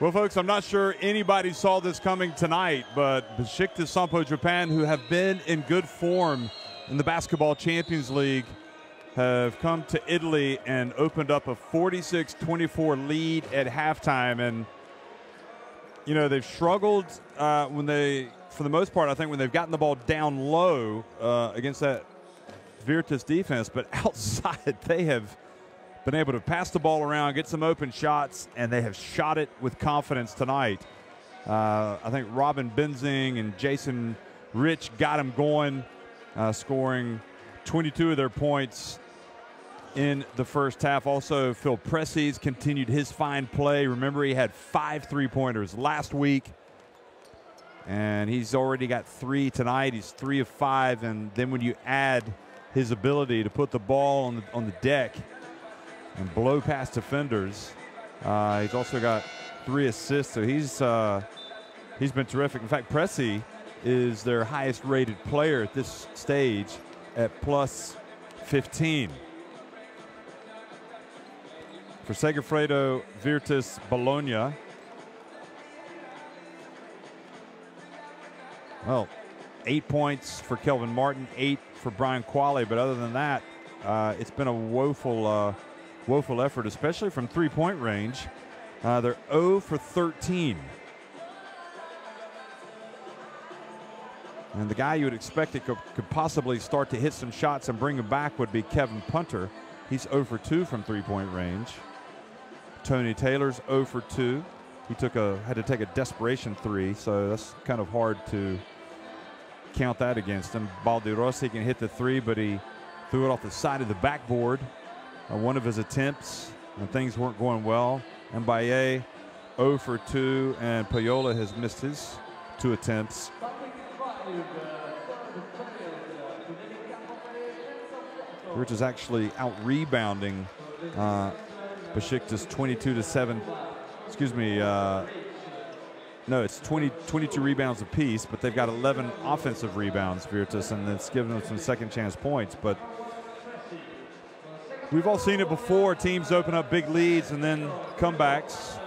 Well, folks, I'm not sure anybody saw this coming tonight, but Besiktas Sompo Japan, who have been in good form in the Basketball Champions League, have come to Italy and opened up a 46-24 lead at halftime. And, you know, they've struggled when they, for the most part, I think, when they've gotten the ball down low against that Virtus defense. But outside, they have been able to pass the ball around, get some open shots, and they have shot it with confidence tonight. I think Robin Benzing and Jason Rich got them going, scoring 22 of their points in the first half. Also, Phil Pressey's continued his fine play. Remember, he had 5 3-pointers last week, and he's already got 3 tonight. He's 3 of 5, and then when you add his ability to put the ball on the deck and blow past defenders, he's also got 3 assists. So he's been terrific. In fact, Pressey is their highest rated player at this stage at plus 15. For Segafredo Virtus Bologna, well, 8 points for Kelvin Martin, 8 for Brian Qualley, but other than that, it's been a woeful effort, especially from 3-point range. They're 0 for 13. And the guy you would expect that could possibly start to hit some shots and bring him back would be Kevin Punter. He's 0 for 2 from 3-point range. Tony Taylor's 0 for 2. He had to take a desperation 3, so that's kind of hard to count that against him. Baldi can hit the 3, but he threw it off the side of the backboard on one of his attempts, and things weren't going well. Mbaye 0 for 2, and Payola has missed his 2 attempts. Rich is actually out rebounding Besiktas 22-7. Excuse me. No, it's 22 rebounds apiece, but they've got 11 offensive rebounds, Virtus, and it's given them some second chance points. But we've all seen it before. Teams open up big leads and then comebacks.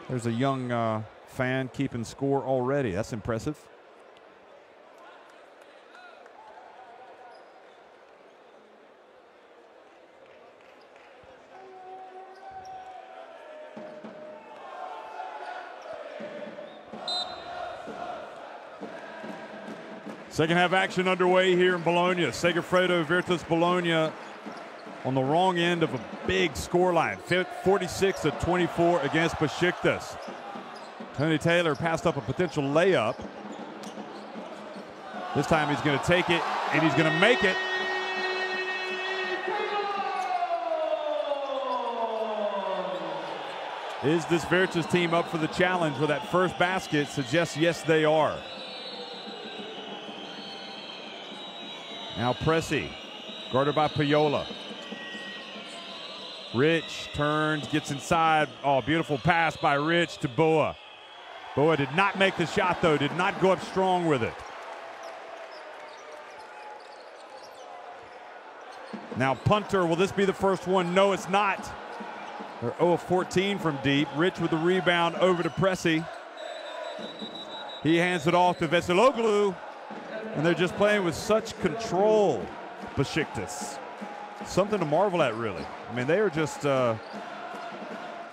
There's a young fan keeping score already. That's impressive. Second half action underway here in Bologna. Segafredo Virtus Bologna on the wrong end of a big scoreline, 46-24 against Besiktas. Tony Taylor passed up a potential layup. This time he's going to take it, and he's going to make it. Is this Virtus team up for the challenge with that first basket? Suggests yes, they are. Now Pressey, guarded by Payola. Rich turns, gets inside. Oh, beautiful pass by Rich to Boa. Boa did not make the shot, though, did not go up strong with it. Now Punter, will this be the first one? No, it's not. They're 0 of 14 from deep. Rich with the rebound over to Pressey. He hands it off to Veseloglu. And they're just playing with such control, Besiktas. Something to marvel at, really. I mean, they are just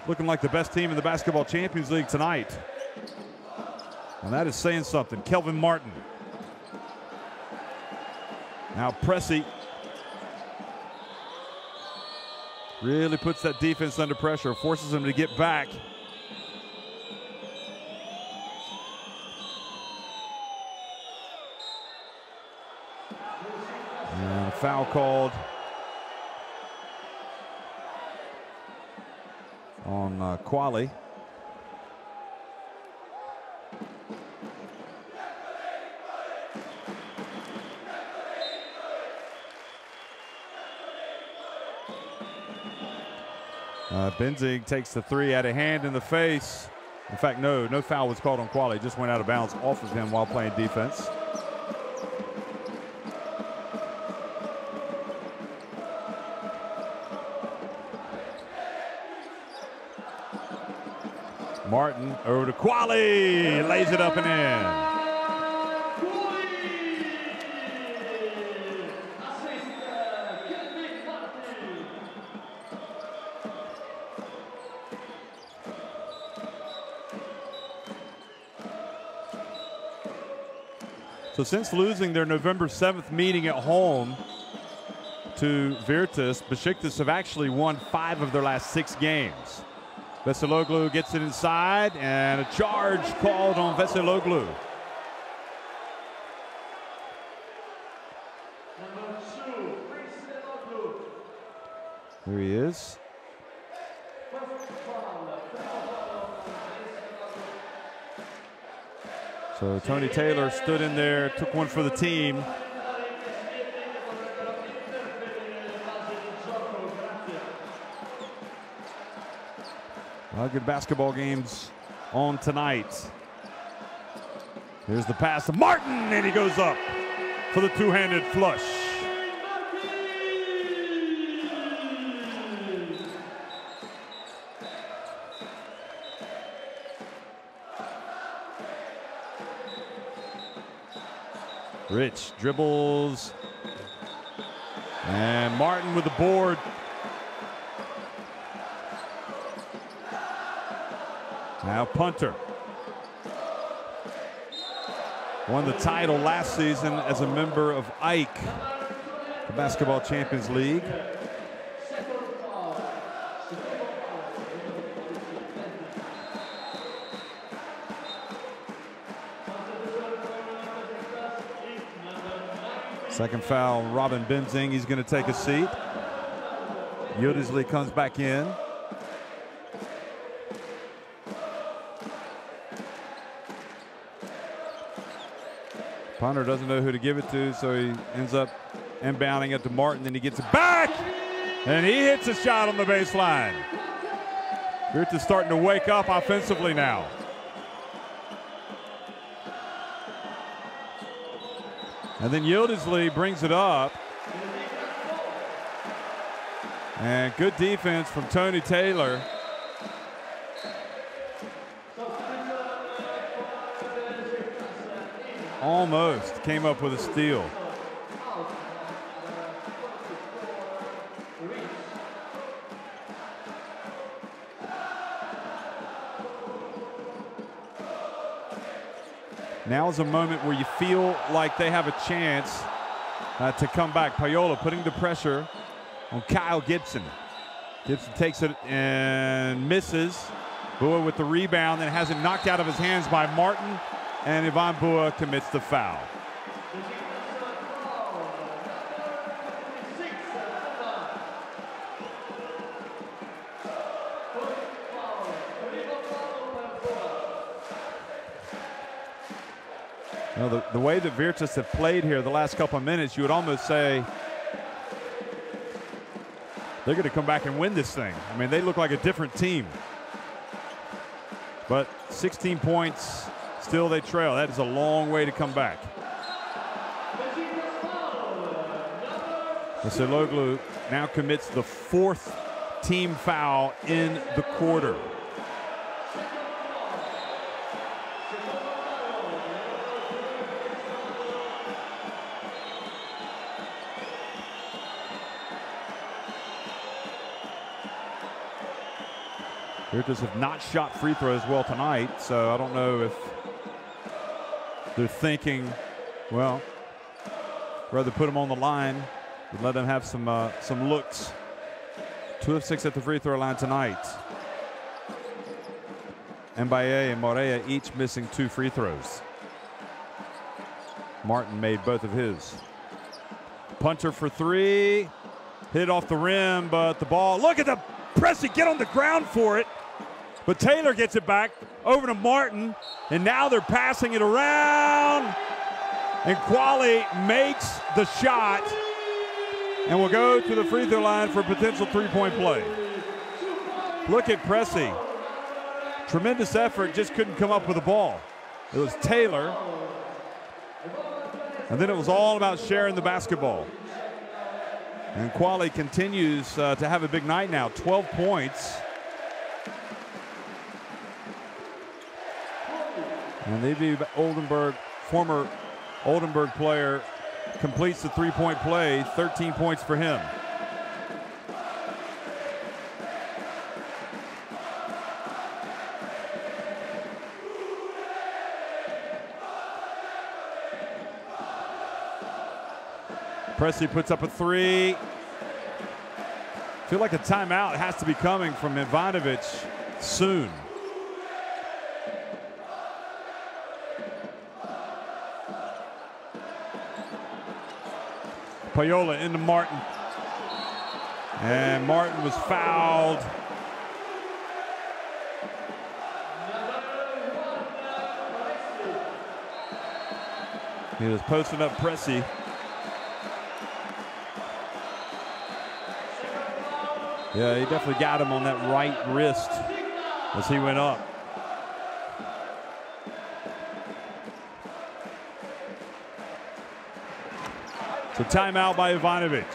looking like the best team in the Basketball Champions League tonight. And that is saying something. Kelvin Martin. Now Pressey really puts that defense under pressure, forces them to get back. And a foul called on Qualley. Benzing takes the 3, had a hand in the face. In fact, no foul was called on Qualley. Just went out of bounds off of him while playing defense. Martin over to Quali, lays it up and in. So since losing their November 7th meeting at home to Virtus, Besiktas have actually won 5 of their last 6 games. Veseloglu gets it inside, and a charge called on Veseloglu. Here he is. So Tony Taylor stood in there, took one for the team. A lot of good basketball games on tonight. Here's the pass to Martin, and he goes up for the two-handed flush. Rich dribbles, and Martin with the board. Now punter. Won the title last season as a member of Ike, the Basketball Champions League. Second foul, Robin Benzing. He's going to take a seat. Yildisley comes back in. Punter doesn't know who to give it to, so he ends up inbounding it to Martin, then he gets it back, and he hits a shot on the baseline. Virtus starting to wake up offensively now. And then Yildisley brings it up. And good defense from Tony Taylor. Almost came up with a steal. Now is a moment where you feel like they have a chance to come back. Payola putting the pressure on Kyle Gibson. Gibson takes it and misses. Bua with the rebound and has it knocked out of his hands by Martin, and Ivan Bua commits the foul. Well, the way that Virtus have played here the last couple of minutes, you would almost say they're going to come back and win this thing. I mean, they look like a different team. But 16 points, still they trail. That is a long way to come back. Veseloglu now commits the 4th team foul in the quarter. Virtus have not shot free throws well tonight, so I don't know if they're thinking, well, rather put them on the line and let them have some looks. 2 of 6 at the free throw line tonight. Mbaye and Morea each missing 2 free throws. Martin made both of his. Punter for 3, hit off the rim, but the ball, look at the pressing, get on the ground for it. But Taylor gets it back over to Martin, and now they're passing it around. And Quali makes the shot and will go to the free throw line for a potential 3-point play. Look at Pressey. Tremendous effort, just couldn't come up with the ball. It was Taylor. And then it was all about sharing the basketball. And Quali continues to have a big night now, 12 points. And Levi Oldenburg, former Oldenburg player, completes the three-point play, 13 points for him. Presley puts up a three. Feel like a timeout has to be coming from Ivanovic soon. Payola into Martin. And Martin was fouled. He was posting up Pressy. Yeah, he definitely got him on that right wrist as he went up. So timeout by Ivanovic.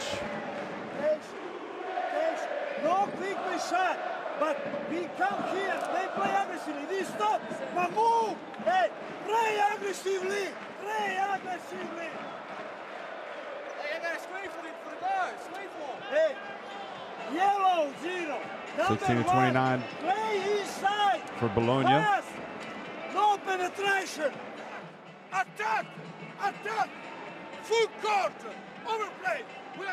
No quick shot, but we come here, they play aggressively. We stop, but move. Hey, play aggressively. Play aggressively. Hey, I gotta screen for the guards. Screen for him. Hey, yellow 0. 16-29 Play inside. for Bologna. Pass. No penetration. Attack! Attack! Full court! Overplay! We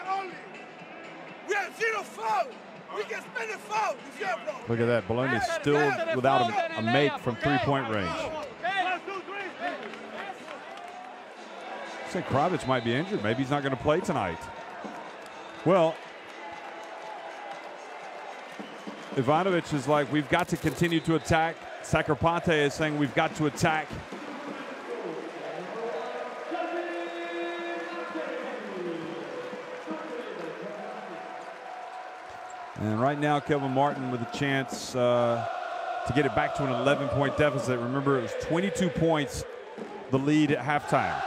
have 0 foul! We can spend a foul if you have no. Look at that. Bologna still without a make from three-point range. I said Kravic might be injured. Maybe he's not going to play tonight. Well, Ivanovic is like, we've got to continue to attack. Sacropante is saying we've got to attack. And right now, Kelvin Martin with a chance to get it back to an 11-point deficit. Remember, it was 22 points, the lead at halftime.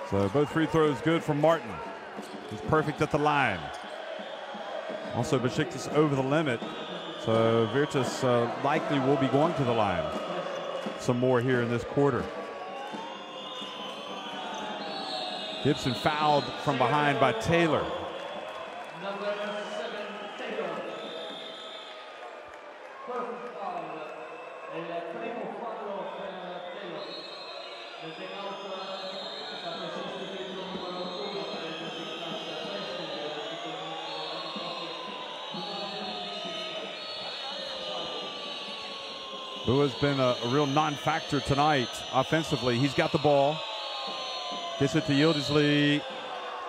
So both free throws good for Martin. He's perfect at the line. Also, Besiktas over the limit. So Virtus likely will be going to the line some more here in this quarter. Gibson fouled from behind by Taylor. Who has been a real non-factor tonight offensively. He's got the ball. Gets it to Yildiz.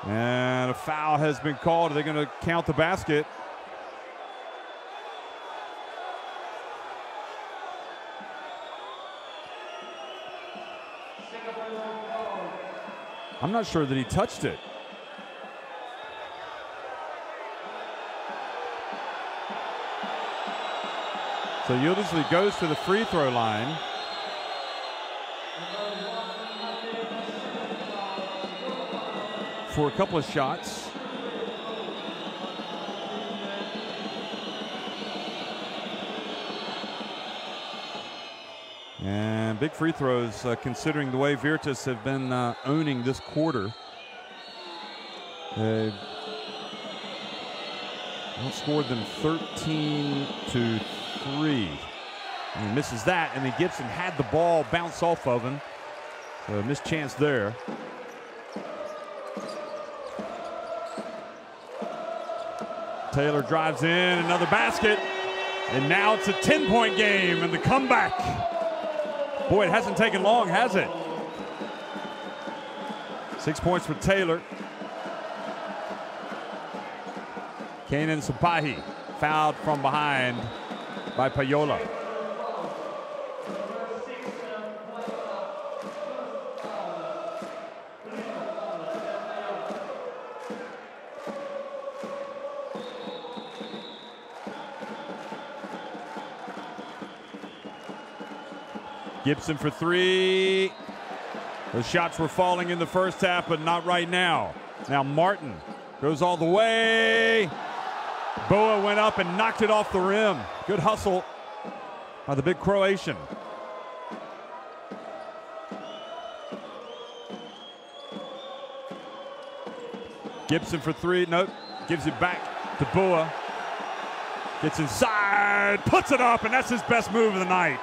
And a foul has been called. Are they going to count the basket? I'm not sure that he touched it. So Yildiz goes to the free throw line. For a couple of shots. And big free throws considering the way Virtus have been owning this quarter. They outscored them 13-3. And he misses that, and then Gibson had the ball bounce off of him. So a missed chance there. Taylor drives in, another basket. And now it's a 10-point game and the comeback. Boy, it hasn't taken long, has it? 6 points for Taylor. Kenan Sapahi fouled from behind by Payola. Gibson for three. Those shots were falling in the first half, but not right now. Now Martin goes all the way. Boa went up and knocked it off the rim. Good hustle by the big Croatian. Gibson for three. Nope. Gives it back to Boa. Gets inside, puts it up, and that's his best move of the night.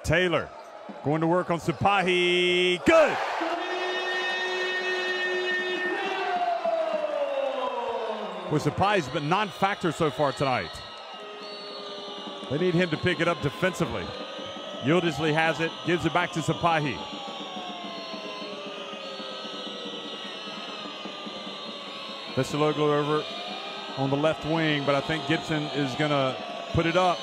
Taylor going to work on Sipahi. Good. Well, Sipahi's been non-factor so far tonight. They need him to pick it up defensively. Yildisley has it, gives it back to Sipahi. Veseloglu over on the left wing, but I think Gibson is going to put it up.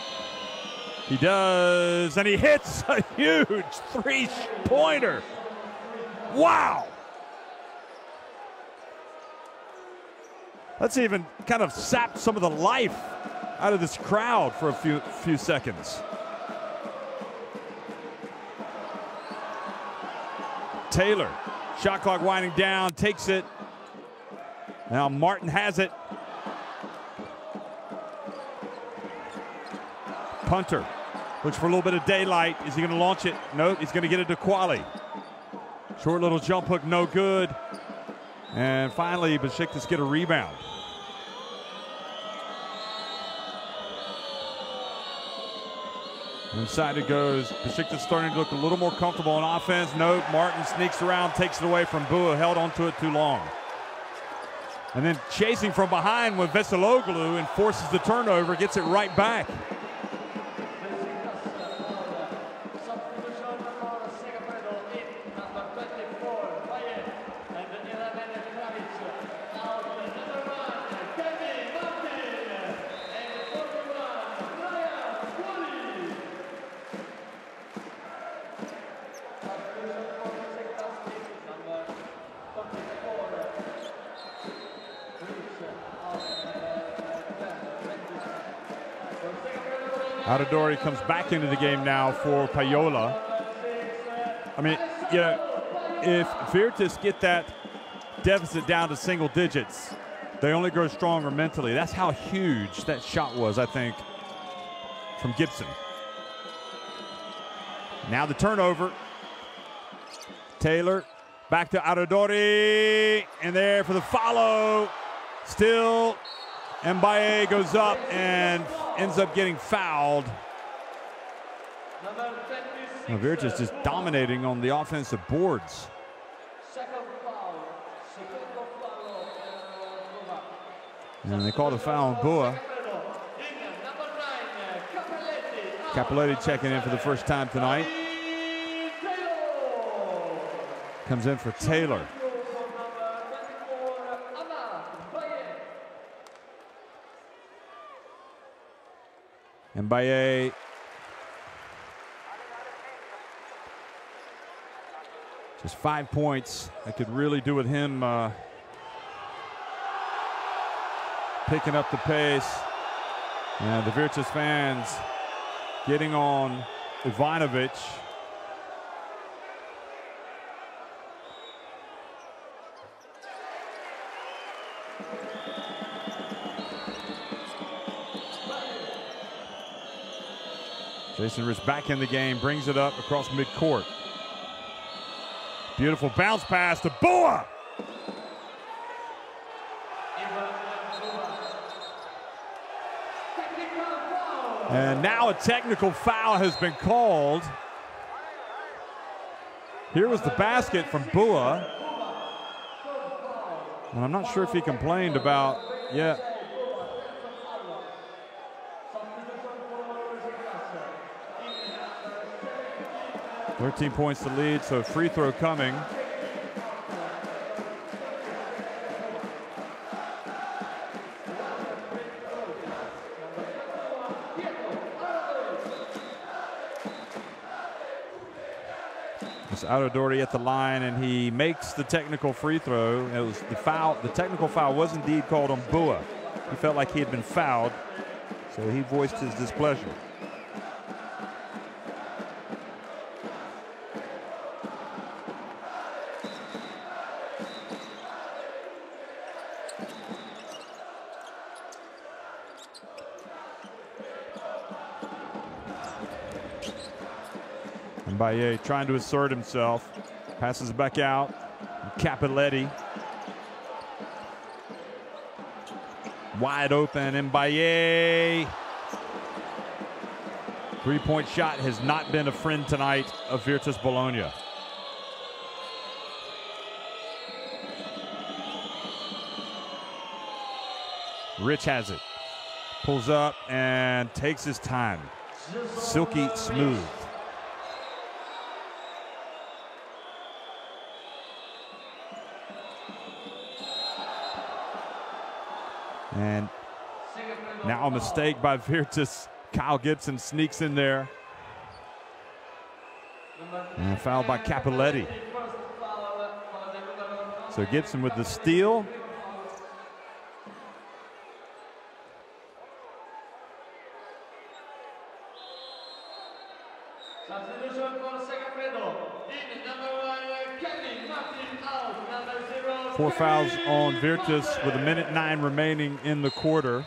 He does, and he hits a huge three-pointer. Wow. That's even kind of sapped some of the life out of this crowd for a few seconds. Taylor, shot clock winding down, takes it. Now Martin has it. Punter looks for a little bit of daylight. Is he going to launch it? No, he's going to get it to Quali. Short little jump hook, no good. And finally, Besiktas get a rebound. Inside it goes. Besiktas starting to look a little more comfortable on offense. No, Martin sneaks around, takes it away from Bua, held onto it too long. And then chasing from behind with Veseloglu and forces the turnover, gets it right back. Adadori comes back into the game now for Payola. I mean, you know, if Virtus get that deficit down to single digits, they only grow stronger mentally. That's how huge that shot was, I think, from Gibson. Now the turnover. Taylor back to Adadori, and there for the follow. Still, Mbaye goes up and ends up getting fouled. Now, Virtus just dominating on the offensive boards. And they called a foul on Bua. Capelletti checking in for the first time tonight. Comes in for Taylor. Mbaye just 5 points. That could really do with him picking up the pace. And the Virtus fans getting on Ivanovic. Jason Rich back in the game, brings it up across midcourt. Beautiful bounce pass to Boa. And now a technical foul has been called. Here was the basket from Bua. And I'm not sure if he complained about, 13 points to lead, so free throw coming. It's Aradori at the line, and he makes the technical free throw. It was the foul. The technical foul was indeed called on Bua. He felt like he had been fouled, so he voiced his displeasure. Mbaye trying to assert himself. Passes back out. Capiletti. Wide open. Mbaye. Three-point shot has not been a friend tonight of Virtus Bologna. Rich has it. Pulls up and takes his time. Silky smooth. And now a mistake by Virtus. Kyle Gibson sneaks in there. And fouled by Capiletti. So Gibson with the steal. Substitution for Segafredo. In number 1, Kevin Martin out. Number 0. 4 fouls on Virtus with 1:09 remaining in the quarter.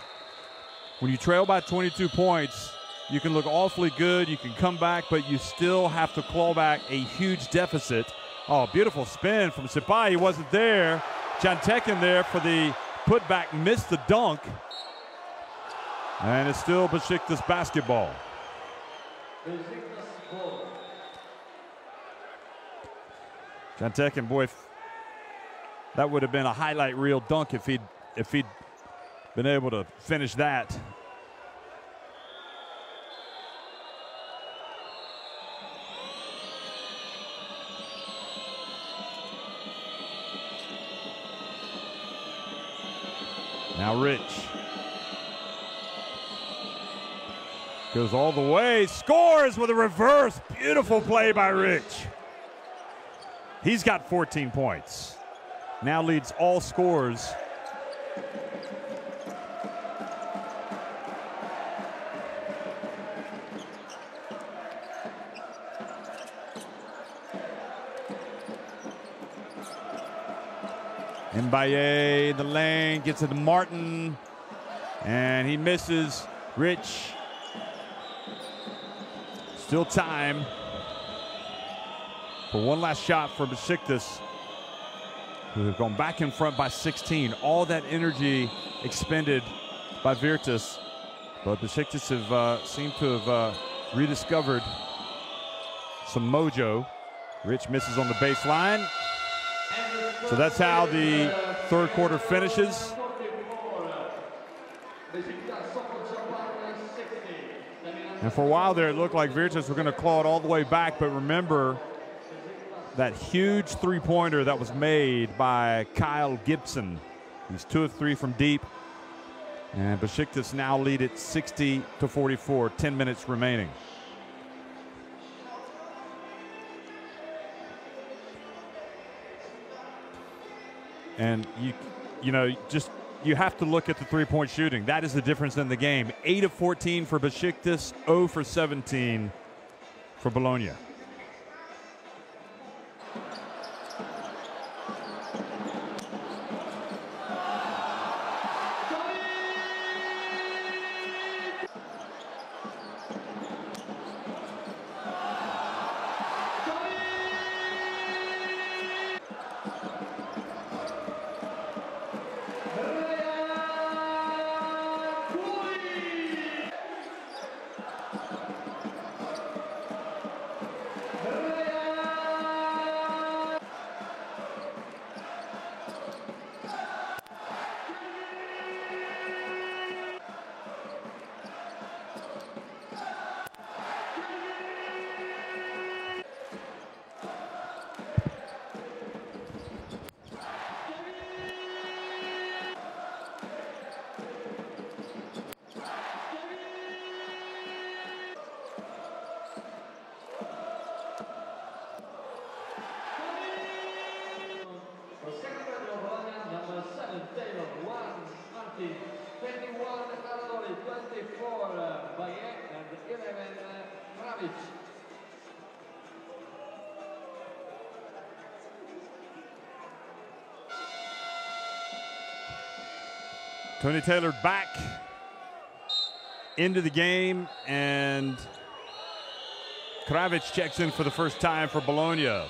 When you trail by 22 points, you can look awfully good. You can come back, but you still have to claw back a huge deficit. Oh, beautiful spin from Sipai. He wasn't there. John Tekin there for the putback, missed the dunk. And it's still Besiktas basketball. John Tekin, boy, that would have been a highlight reel dunk if he'd been able to finish that. Now Rich goes all the way, scores with a reverse. Beautiful play by Rich. He's got 14 points. Now leads all scorers. Mbaye in the lane, gets it to Martin, and he misses. Rich. Still time for one last shot for Besiktas, who have gone back in front by 16. All that energy expended by Virtus, but Besiktas have seemed to have rediscovered some mojo. Rich misses on the baseline. So that's how the third quarter finishes. And for a while there, it looked like Virtus were going to claw it all the way back, but remember that huge three-pointer that was made by Kyle Gibson. He's 2 of 3 from deep. And Besiktas now lead it 60-44, 10 minutes remaining. And you have to look at the three-point shooting. That is the difference in the game. 8 of 14 for Besiktas, 0 for 17 for Bologna. Taylor, 1 Martin, 21 Arloli, 24 Bayek, and 11 Kravic. Tony Taylor back into the game, and Kravic checks in for the first time for Bologna.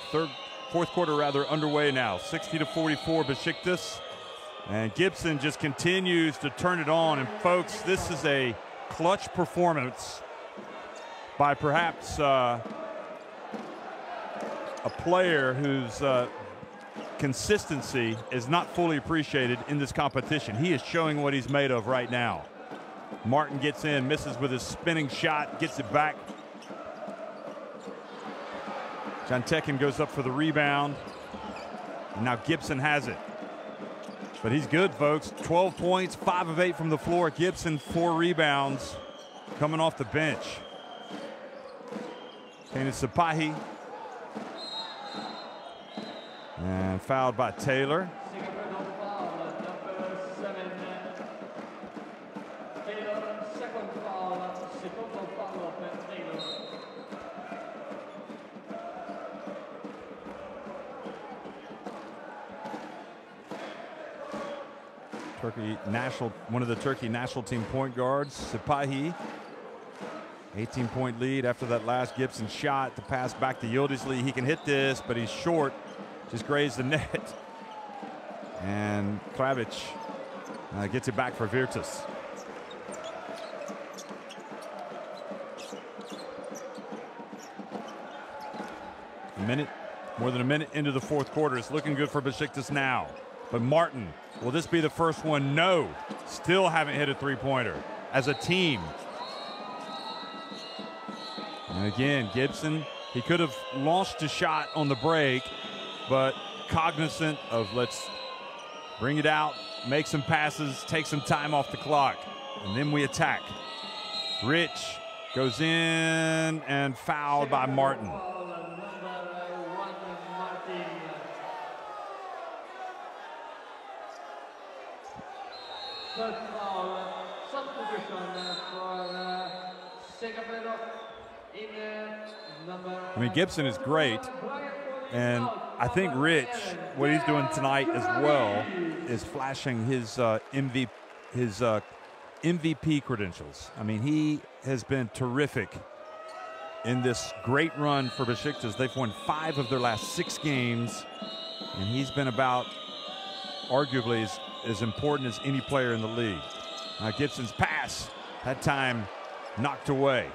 Fourth quarter rather underway now. 60-44 Besiktas. And Gibson just continues to turn it on. And folks, this is a clutch performance by perhaps a player whose consistency is not fully appreciated in this competition. He is showing what he's made of right now. Martin gets in, misses with his spinning shot, gets it back. John Tekin goes up for the rebound. And now Gibson has it. But he's good, folks. 12 points, 5 of 8 from the floor. Gibson, 4 rebounds coming off the bench. Kane Sapahi. And fouled by Taylor. Segafredo foul, number 7. Taylor, second foul, secondo foul per Taylor. Turkey national, one of the Turkey national team point guards, Sipahi. 18-point lead after that last Gibson shot. The pass back to Yıldızlı. He can hit this, but he's short. Just grazed the net. And Kravic gets it back for Virtus. More than a minute into the fourth quarter. It's looking good for Besiktas now. But Martin, will this be the first one? No. Still haven't hit a three-pointer as a team. And again, Gibson, he could have launched a shot on the break, but cognizant of let's bring it out, make some passes, take some time off the clock, and then we attack. Rich goes in and fouled by Martin. Third foul, substitution for Segafredo in number. I mean, Gibson is great, and I think Rich, what he's doing tonight as well, is flashing his MVP credentials. I mean, he has been terrific in this great run for Besiktas. They've won 5 of their last 6 games, and he's been about arguably as important as any player in the league. Now Gibson's pass, that time knocked away.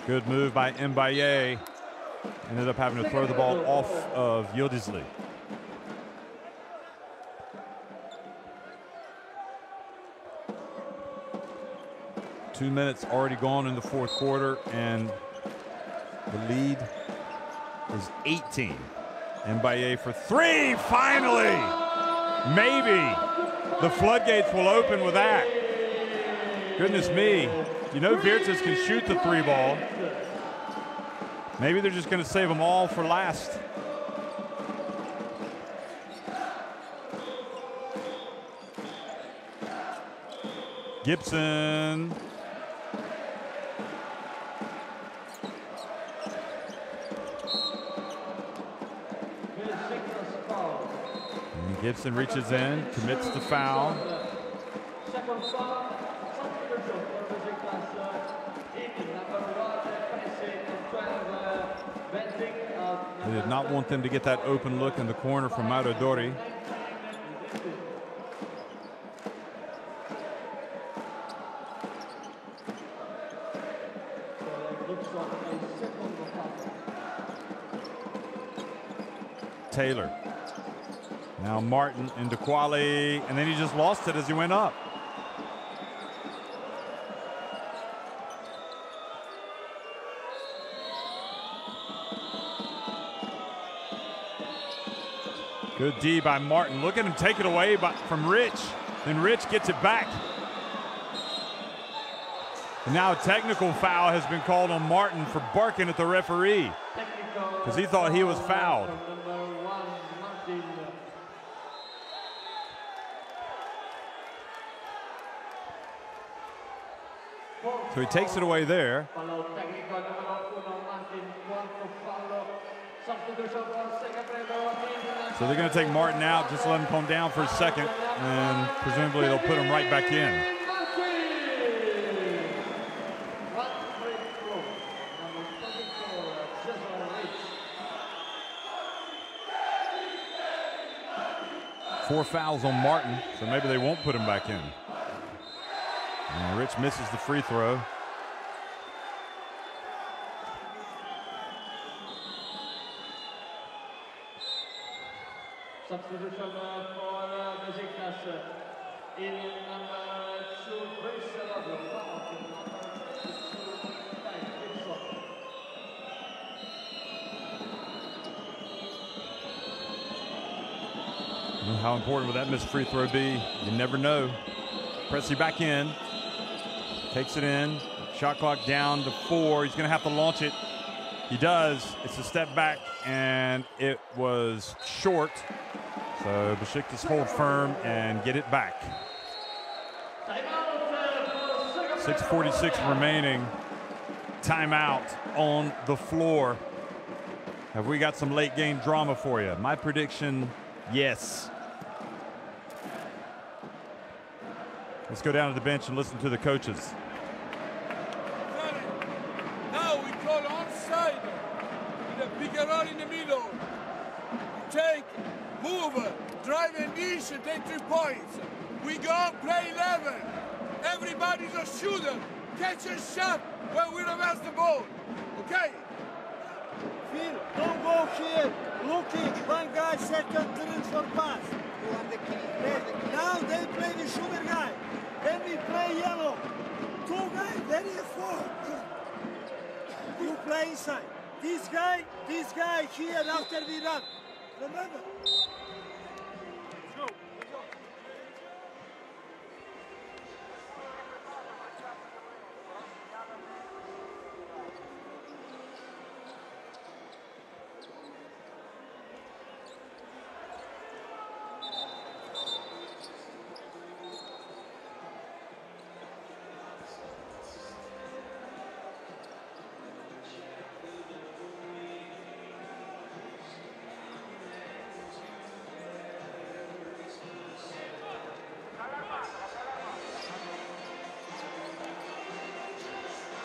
Good move by Mbaye. Ended up having to throw the ball off of Yıldızlı. Two minutes already gone in the fourth quarter, and the lead is 18. Mbaye for 3, finally! Maybe the floodgates will open with that. Goodness me. You know Virtus can shoot the 3 ball. Maybe they're just going to save them all for last. Gibson. And Gibson reaches in, commits the foul. Second foul, substitution for Besiktas in number 1, Pesci, and 12, Benzik. They did not want them to get that open look in the corner from Mauro Dori. Taylor. Now Martin into Quali, and then he just lost it as he went up. Good D by Martin. Look at him take it away from Rich. Then Rich gets it back. And now a technical foul has been called on Martin for barking at the referee. because he thought he was fouled. So he takes it away there. So they're going to take Martin out, just let him calm down for a second, and presumably they'll put him right back in. Four fouls on Martin, so maybe they won't put him back in. And Rich misses the free throw. Substitution for Besiktas in number 2, How important will that missed free throw be? You never know. Pressey back in. Takes it in. Shot clock down to 4. He's going to have to launch it. He does. It's a step back, and it was short. So Besiktas hold firm and get it back. 6:46 remaining. Timeout on the floor. Have we got some late game drama for you? My prediction, yes. Let's go down to the bench and listen to the coaches. Now we call onside with a pick and roll in the middle. Take, move, drive and dish and take 3 points. We go play 11. Everybody's a shooter. Catch a shot when we reverse the ball. Okay? Phil, don't go here looking one guy second third for pass. Now they play the sugar guy. Then we play yellow. 2 guys, then you 4. You play inside. This guy here after we run. Remember? Go.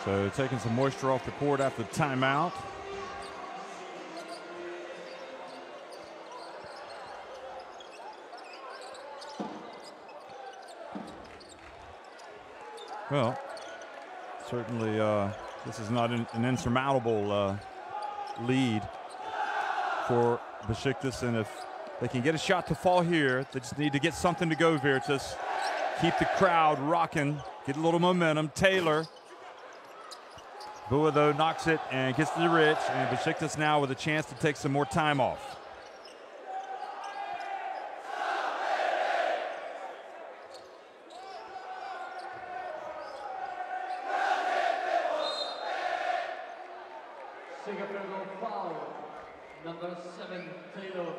So taking some moisture off the court after the timeout. Well, certainly this is not an insurmountable lead for Besiktas, and if they can get a shot to fall here, they just need to get something to go, Virtus. Keep the crowd rocking, get a little momentum. Taylor. Bua, though, knocks it and gets to the Rich, and Besiktas now with a chance to take some more time off. Segafredo foul, number 7, Taylor.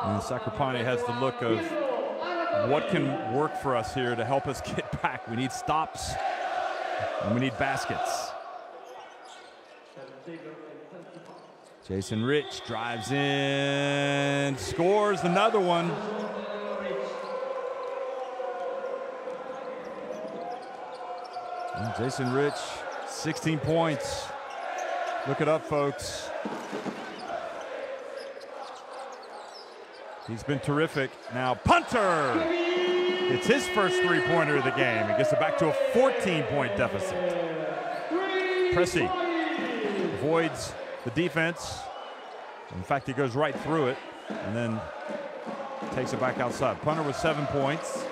And Sakrapani has the look of what can work for us here to help us get back. We need stops and we need baskets. Jason Rich drives in, scores another one. And Jason Rich, 16 points. Look it up, folks. He's been terrific. Now punter! It's his first three-pointer of the game. He gets it back to a 14-point deficit. Pressey avoids the defense. In fact, he goes right through it and then takes it back outside. Punter with 7 points.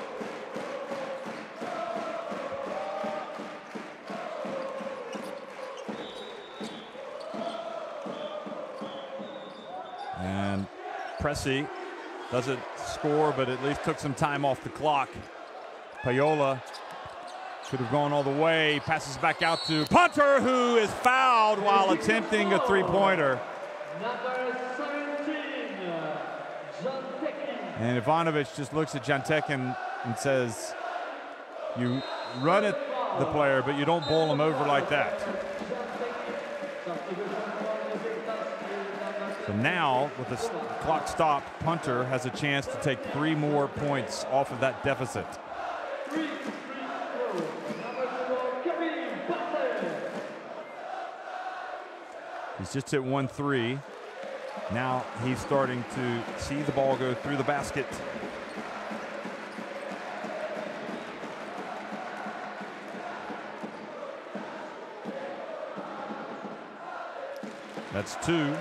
And Pressey Doesn't score, but at least took some time off the clock. Payola should have gone all the way. Passes back out to Punter, who is fouled while attempting a three-pointer. Number 17, John Tekin. And Ivanovic just looks at John Tekin and says, you run at the player, but you don't bowl him over like that. So now, with the clock stopped, Punter has a chance to take 3 more points off of that deficit. He's just hit 1-3. Now he's starting to see the ball go through the basket. That's 2.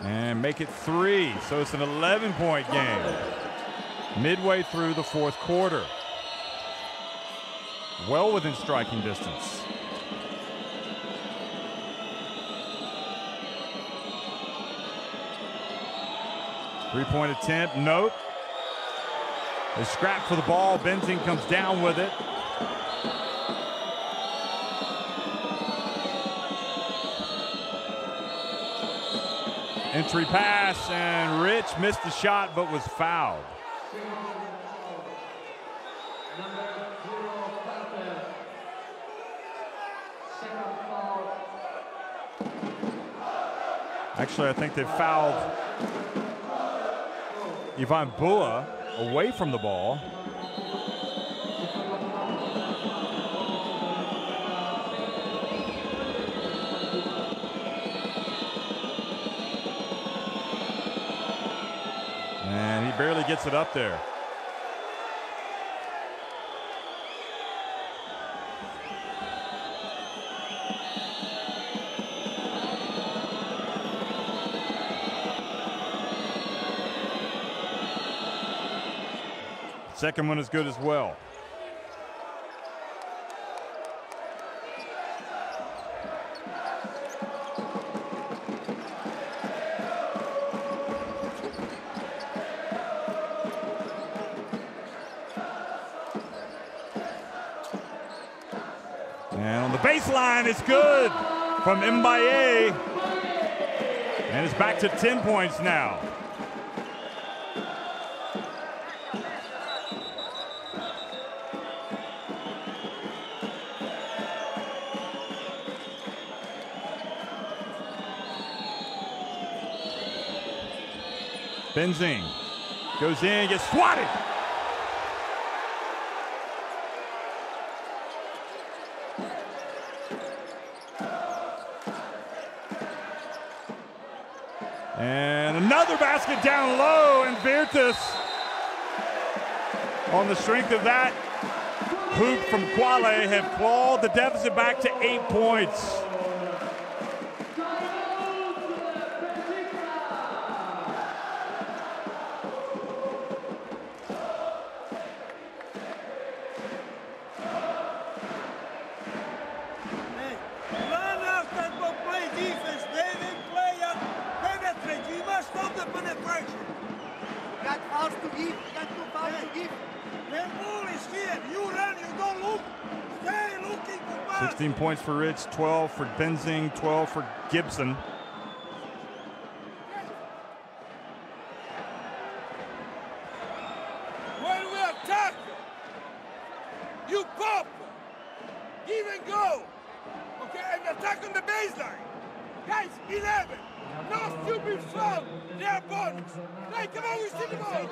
And make it 3, so it's an 11-point game. Midway through the 4th quarter. Well within striking distance. Three-point attempt, nope. They scrap for the ball, Benzing comes down with it. Entry pass, and Rich missed the shot but was fouled. Actually, I think they fouled Ivan Bua away from the ball. And he barely gets it up there. Second one is good as well. And on the baseline, it's good from Mbaye. And it's back to 10 points now. Benzing goes in, gets swatted. And another basket down low, and Virtus, on the strength of that hoop from Quale, have clawed the deficit back to 8 points. fouls to give. You got 2 fouls to give. When ball is here, you run, you don't look. Stay looking for pass. 16 points for Rich, 12 for Benzing, 12 for Gibson. When we attack, you pop, give and go, okay, and attack on the baseline. Guys, 11, no stupid foul, they are bonus. Hey, come on, we see the ball.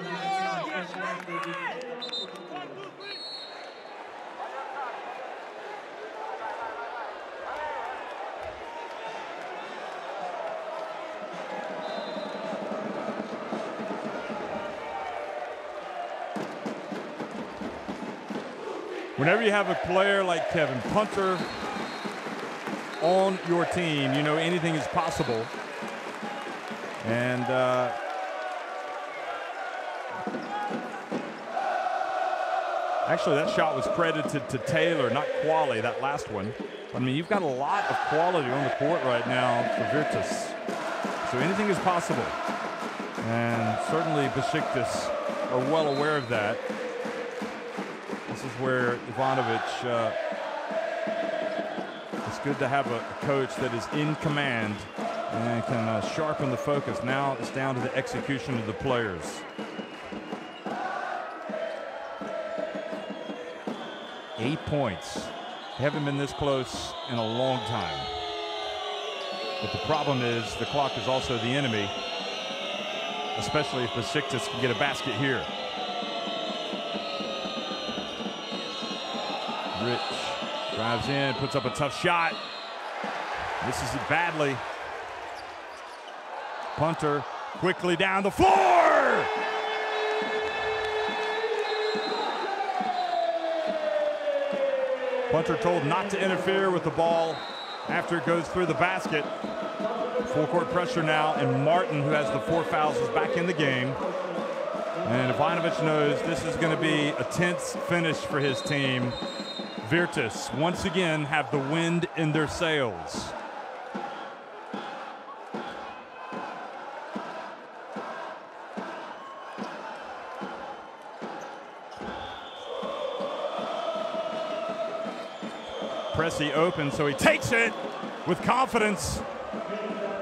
Whenever you have a player like Kevin Punter on your team, you know anything is possible. And Actually, that shot was credited to Taylor, not Quali, that last one. I mean, you've got a lot of quality on the court right now for Virtus. So anything is possible. And certainly Besiktas are well aware of that. This is where Ivanovic, it's good to have a coach that is in command and can sharpen the focus. Now it's down to the execution of the players. 8 points. They haven't been this close in a long time. But the problem is the clock is also the enemy, especially if Besiktas can get a basket here. Rich drives in, puts up a tough shot. Misses it badly. Punter quickly down the floor. Punter told not to interfere with the ball after it goes through the basket. Full court pressure now, and Martin, who has the 4 fouls, is back in the game. And Ivanovic knows this is going to be a tense finish for his team. Virtus once again have the wind in their sails. Pressy open, so he takes it with confidence.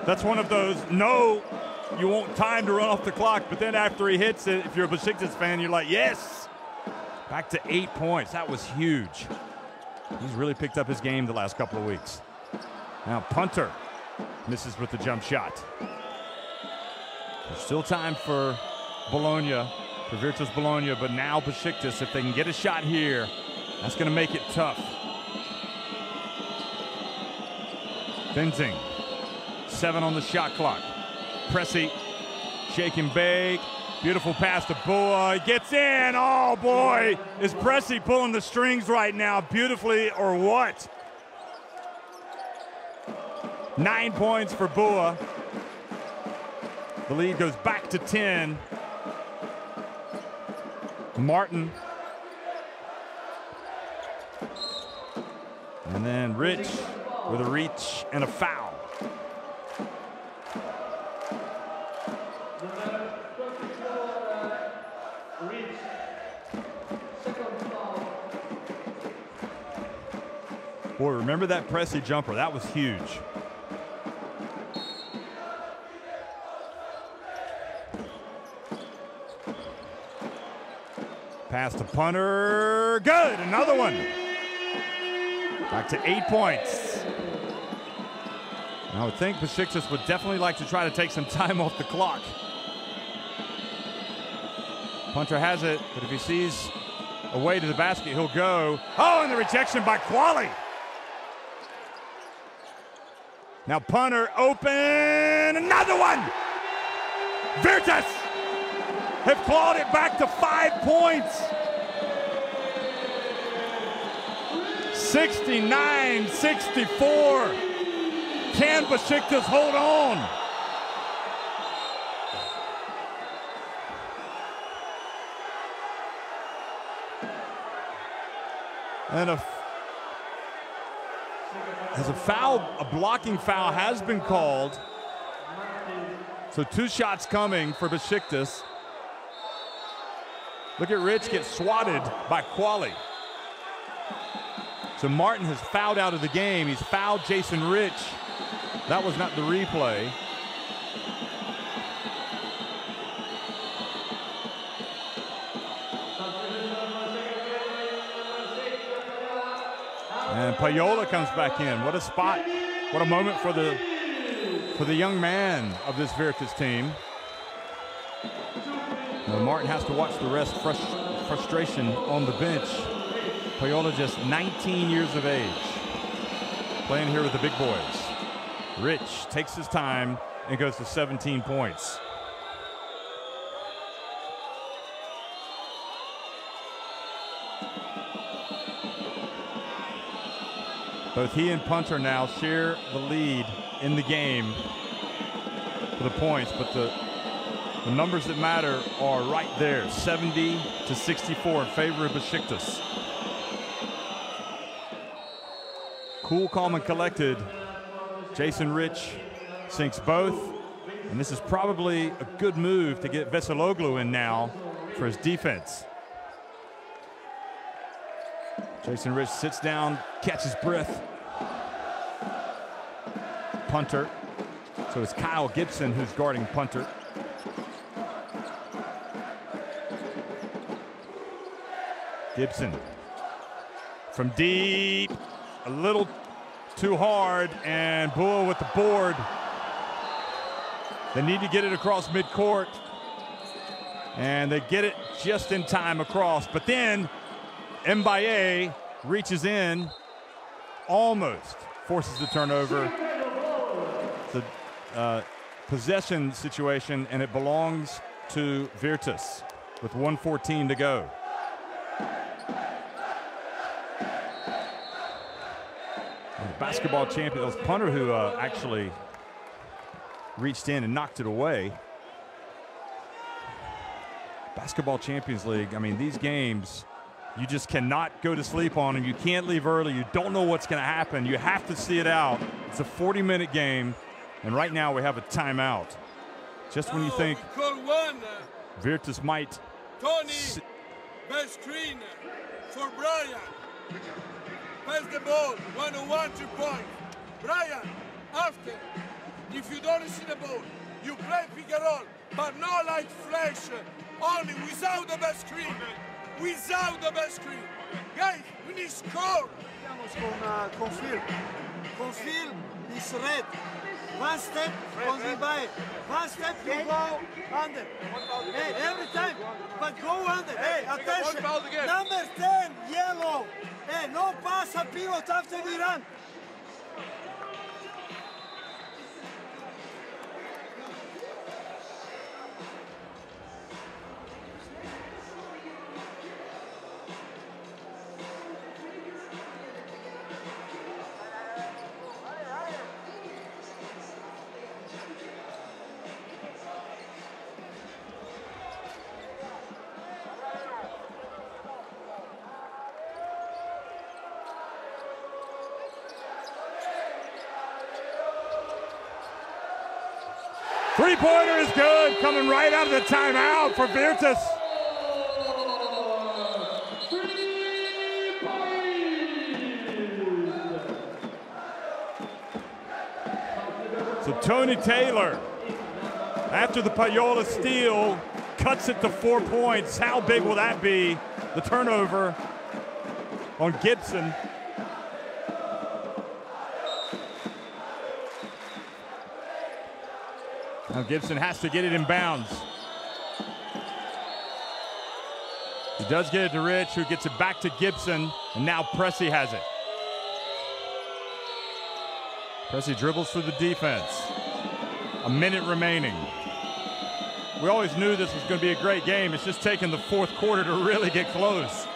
That's one of those, no, you want time to run off the clock, but then after he hits it, if you're a Besiktas fan, you're like, yes! Back to 8 points. That was huge. He's really picked up his game the last couple of weeks. Now Punter misses with the jump shot. There's still time for Bologna, for Virtus Bologna, but now Besiktas, if they can get a shot here, that's going to make it tough. Fencing, 7 on the shot clock. Pressy, shake and bake. Beautiful pass to Boa. He gets in. Oh boy, is Pressy pulling the strings right now beautifully or what? 9 points for Boa. The lead goes back to 10. Martin. And then Rich with a reach and a foul. Boy, remember that Pressy jumper? That was huge. Pass to Punter. Good, another one. Back to 8 points. I would think Besiktas would definitely like to try to take some time off the clock. Punter has it, but if he sees a way to the basket, he'll go. Oh, and the rejection by Quali. Now Punter open, another one. Virtus have clawed it back to 5 points. 69-64. Can Besiktas hold on? And as a foul, a blocking foul has been called. So 2 shots coming for Besiktas. Look at Rich get swatted by Quali. So Martin has fouled out of the game. He's fouled Jason Rich. That was not the replay. And Payola comes back in. What a spot. What a moment for the young man of this Virtus team. Now Martin has to watch the rest. Frustration on the bench. Payola just 19 years of age. Playing here with the big boys. Rich takes his time and goes to 17 points. Both he and Punter now share the lead in the game for the points, but the The numbers that matter are right there, 70-64 in favor of Besiktas. Cool, calm, and collected. Jason Rich sinks both, and this is probably a good move to get Veseloglu in now for his defense. Jason Rich sits down, catches breath. Punter. So it's Kyle Gibson who's guarding punter. Gibson from deep, a little too hard, and Bua with the board. They need to get it across midcourt, and they get it just in time across. But then Mbaye reaches in, almost forces the turnover. The possession situation, and it belongs to Virtus with 1:14 to go. Basketball champions, punter who actually reached in and knocked it away. Basketball Champions League, I mean, these games, you just cannot go to sleep on them. You can't leave early. You don't know what's going to happen. You have to see it out. It's a 40-minute game, and right now we have a timeout. Just when you think Virtus might. Tony, best screen for Brian. Pass the ball, 1-on-1, 2 points. Brian, after, if you don't see the ball, you play pick and roll, but not like flash, only without the best screen. Without the best screen. Guys, we need score. Con Phil. Con Phil is red. One step on the by. One step you go under. Hey, every time, but go under. Hey, attention. Number 10, yellow. Hey, no pass a pivot after the run. Three-pointer is good, coming right out of the timeout for Virtus. So Tony Taylor, after the Payola steal, cuts it to 4 points. How big will that be? The turnover on Gibson. Now Gibson has to get it in bounds. He does get it to Rich, who gets it back to Gibson, and now Pressey has it. Pressey dribbles through the defense. A minute remaining. We always knew this was going to be a great game. It's just taken the fourth quarter to really get close.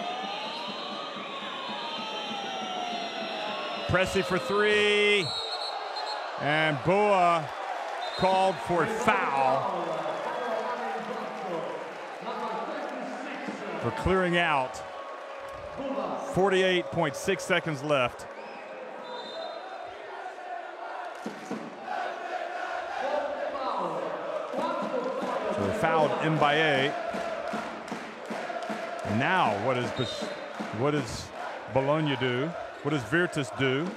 Pressey for three. And Boa called for a foul for clearing out. 48.6 seconds left. So they fouled Mbaye. Now what does Bologna do? What does Virtus do?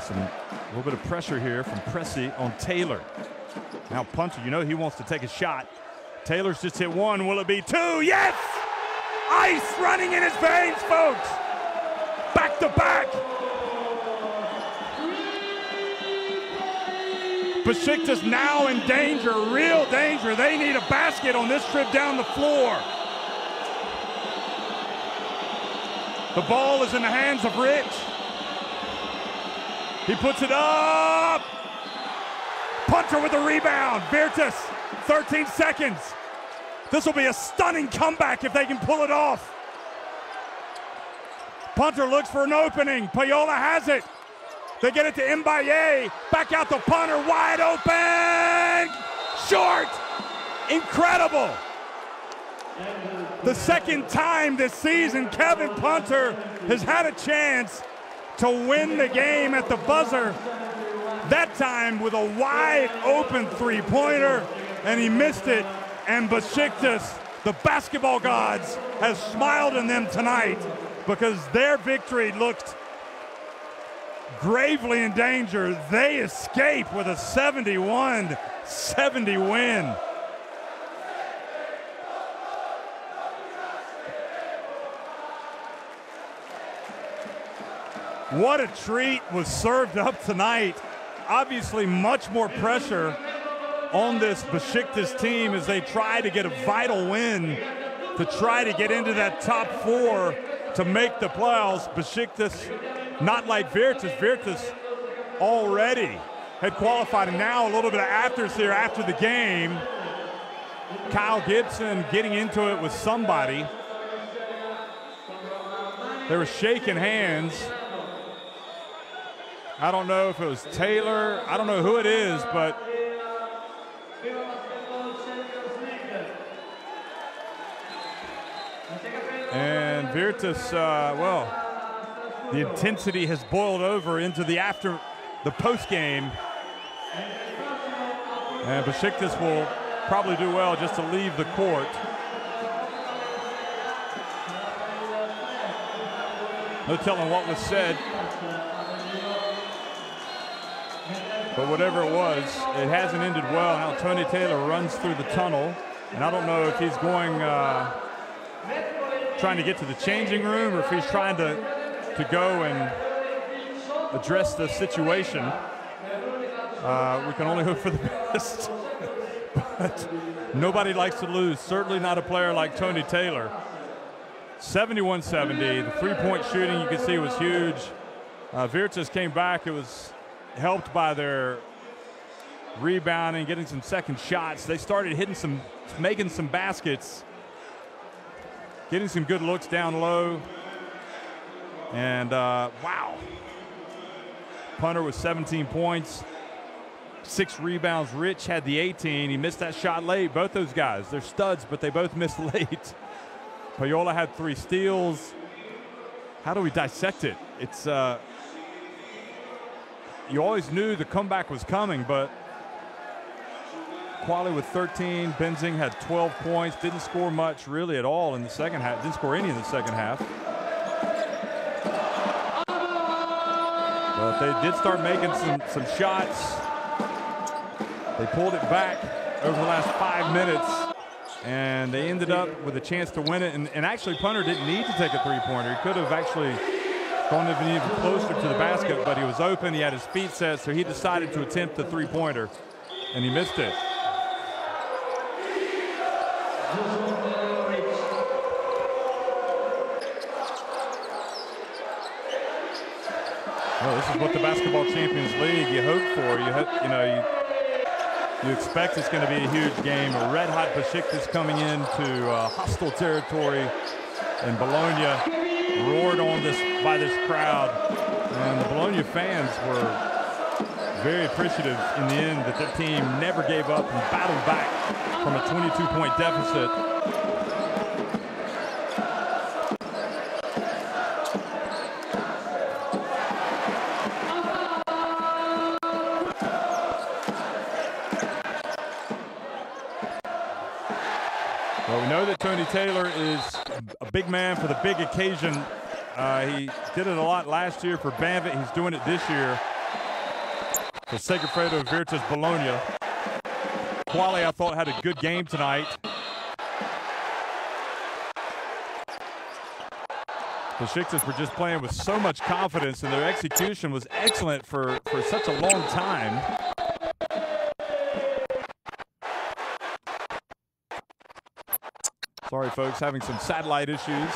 A little bit of pressure here from Pressey on Taylor. Now Punter, you know he wants to take a shot. Taylor's just hit one. Will it be two? Yes! Ice running in his veins, folks. Back to back. Besiktas now in danger, real danger. They need a basket on this trip down the floor. The ball is in the hands of Rich. He puts it up. Punter with the rebound. Virtus, 13 seconds. This will be a stunning comeback if they can pull it off. Punter looks for an opening. Payola has it. They get it to Mbaye. Back out the punter, wide open. Short. Incredible. The second time this season, Kevin Punter has had a chance to win the game at the buzzer. That time with a wide open three-pointer, and he missed it. And Besiktas, the basketball gods, has smiled on them tonight because their victory looked gravely in danger. They escape with a 71-70 win. What a treat was served up tonight. Obviously much more pressure on this Besiktas team as they try to get a vital win to try to get into that top four to make the playoffs. Besiktas, not like Virtus. Virtus already had qualified, and now a little bit of afters here after the game. Kyle Gibson getting into it with somebody. They were shaking hands. I don't know if it was Taylor. I don't know who it is, but and Virtus, well, the intensity has boiled over into the post game, and Besiktas will probably do well just to leave the court. No telling what was said. But whatever it was, it hasn't ended well. Now Tony Taylor runs through the tunnel, and I don't know if he's going, trying to get to the changing room, or if he's trying to go and address the situation. We can only hope for the best. But nobody likes to lose, certainly not a player like Tony Taylor. 71-70, the three-point shooting you can see was huge. Virtus came back. It was helped by their rebounding, getting some second shots. They started making some baskets, getting some good looks down low. And wow. Punter with 17 points, 6 rebounds. Rich had the 18. He missed that shot late. Both those guys, they're studs, but they both missed late. Payola had 3 steals. How do we dissect it? It's you always knew the comeback was coming, but Quali with 13, Benzing had 12 points, didn't score much really at all in the second half, didn't score any in the second half. But they did start making some shots. They pulled it back over the last 5 minutes, and they ended up with a chance to win it. And actually, Punter didn't need to take a three-pointer. He could have actually gone even closer to the basket, but he was open. He had his feet set, so he decided to attempt the three-pointer, and he missed it. Well, this is what the Basketball Champions League you hope for. You expect it's going to be a huge game. A red-hot Besiktas coming into hostile territory in Bologna, roared on by this crowd, and the Bologna fans were very appreciative in the end that their team never gave up and battled back from a 22-point deficit. Well, we know that Tony Taylor is a big man for the big occasion. He did it a lot last year for Banvit. He's doing it this year for Segafredo Virtus Bologna. Quali, I thought, had a good game tonight. Besiktas were just playing with so much confidence, and their execution was excellent for such a long time. Sorry, folks, having some satellite issues.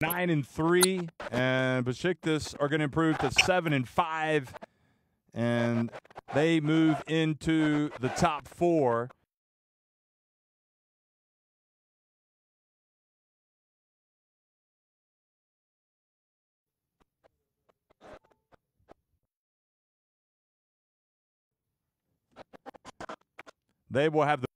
9-3, and Besiktas are going to improve to 7-5, and they move into the top 4. They will have the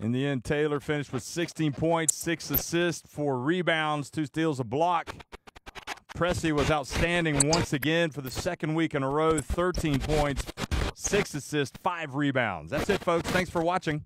In the end, Taylor finished with 16 points, 6 assists, 4 rebounds, 2 steals, a block. Pressey was outstanding once again for the second week in a row, 13 points, 6 assists, 5 rebounds. That's it, folks. Thanks for watching.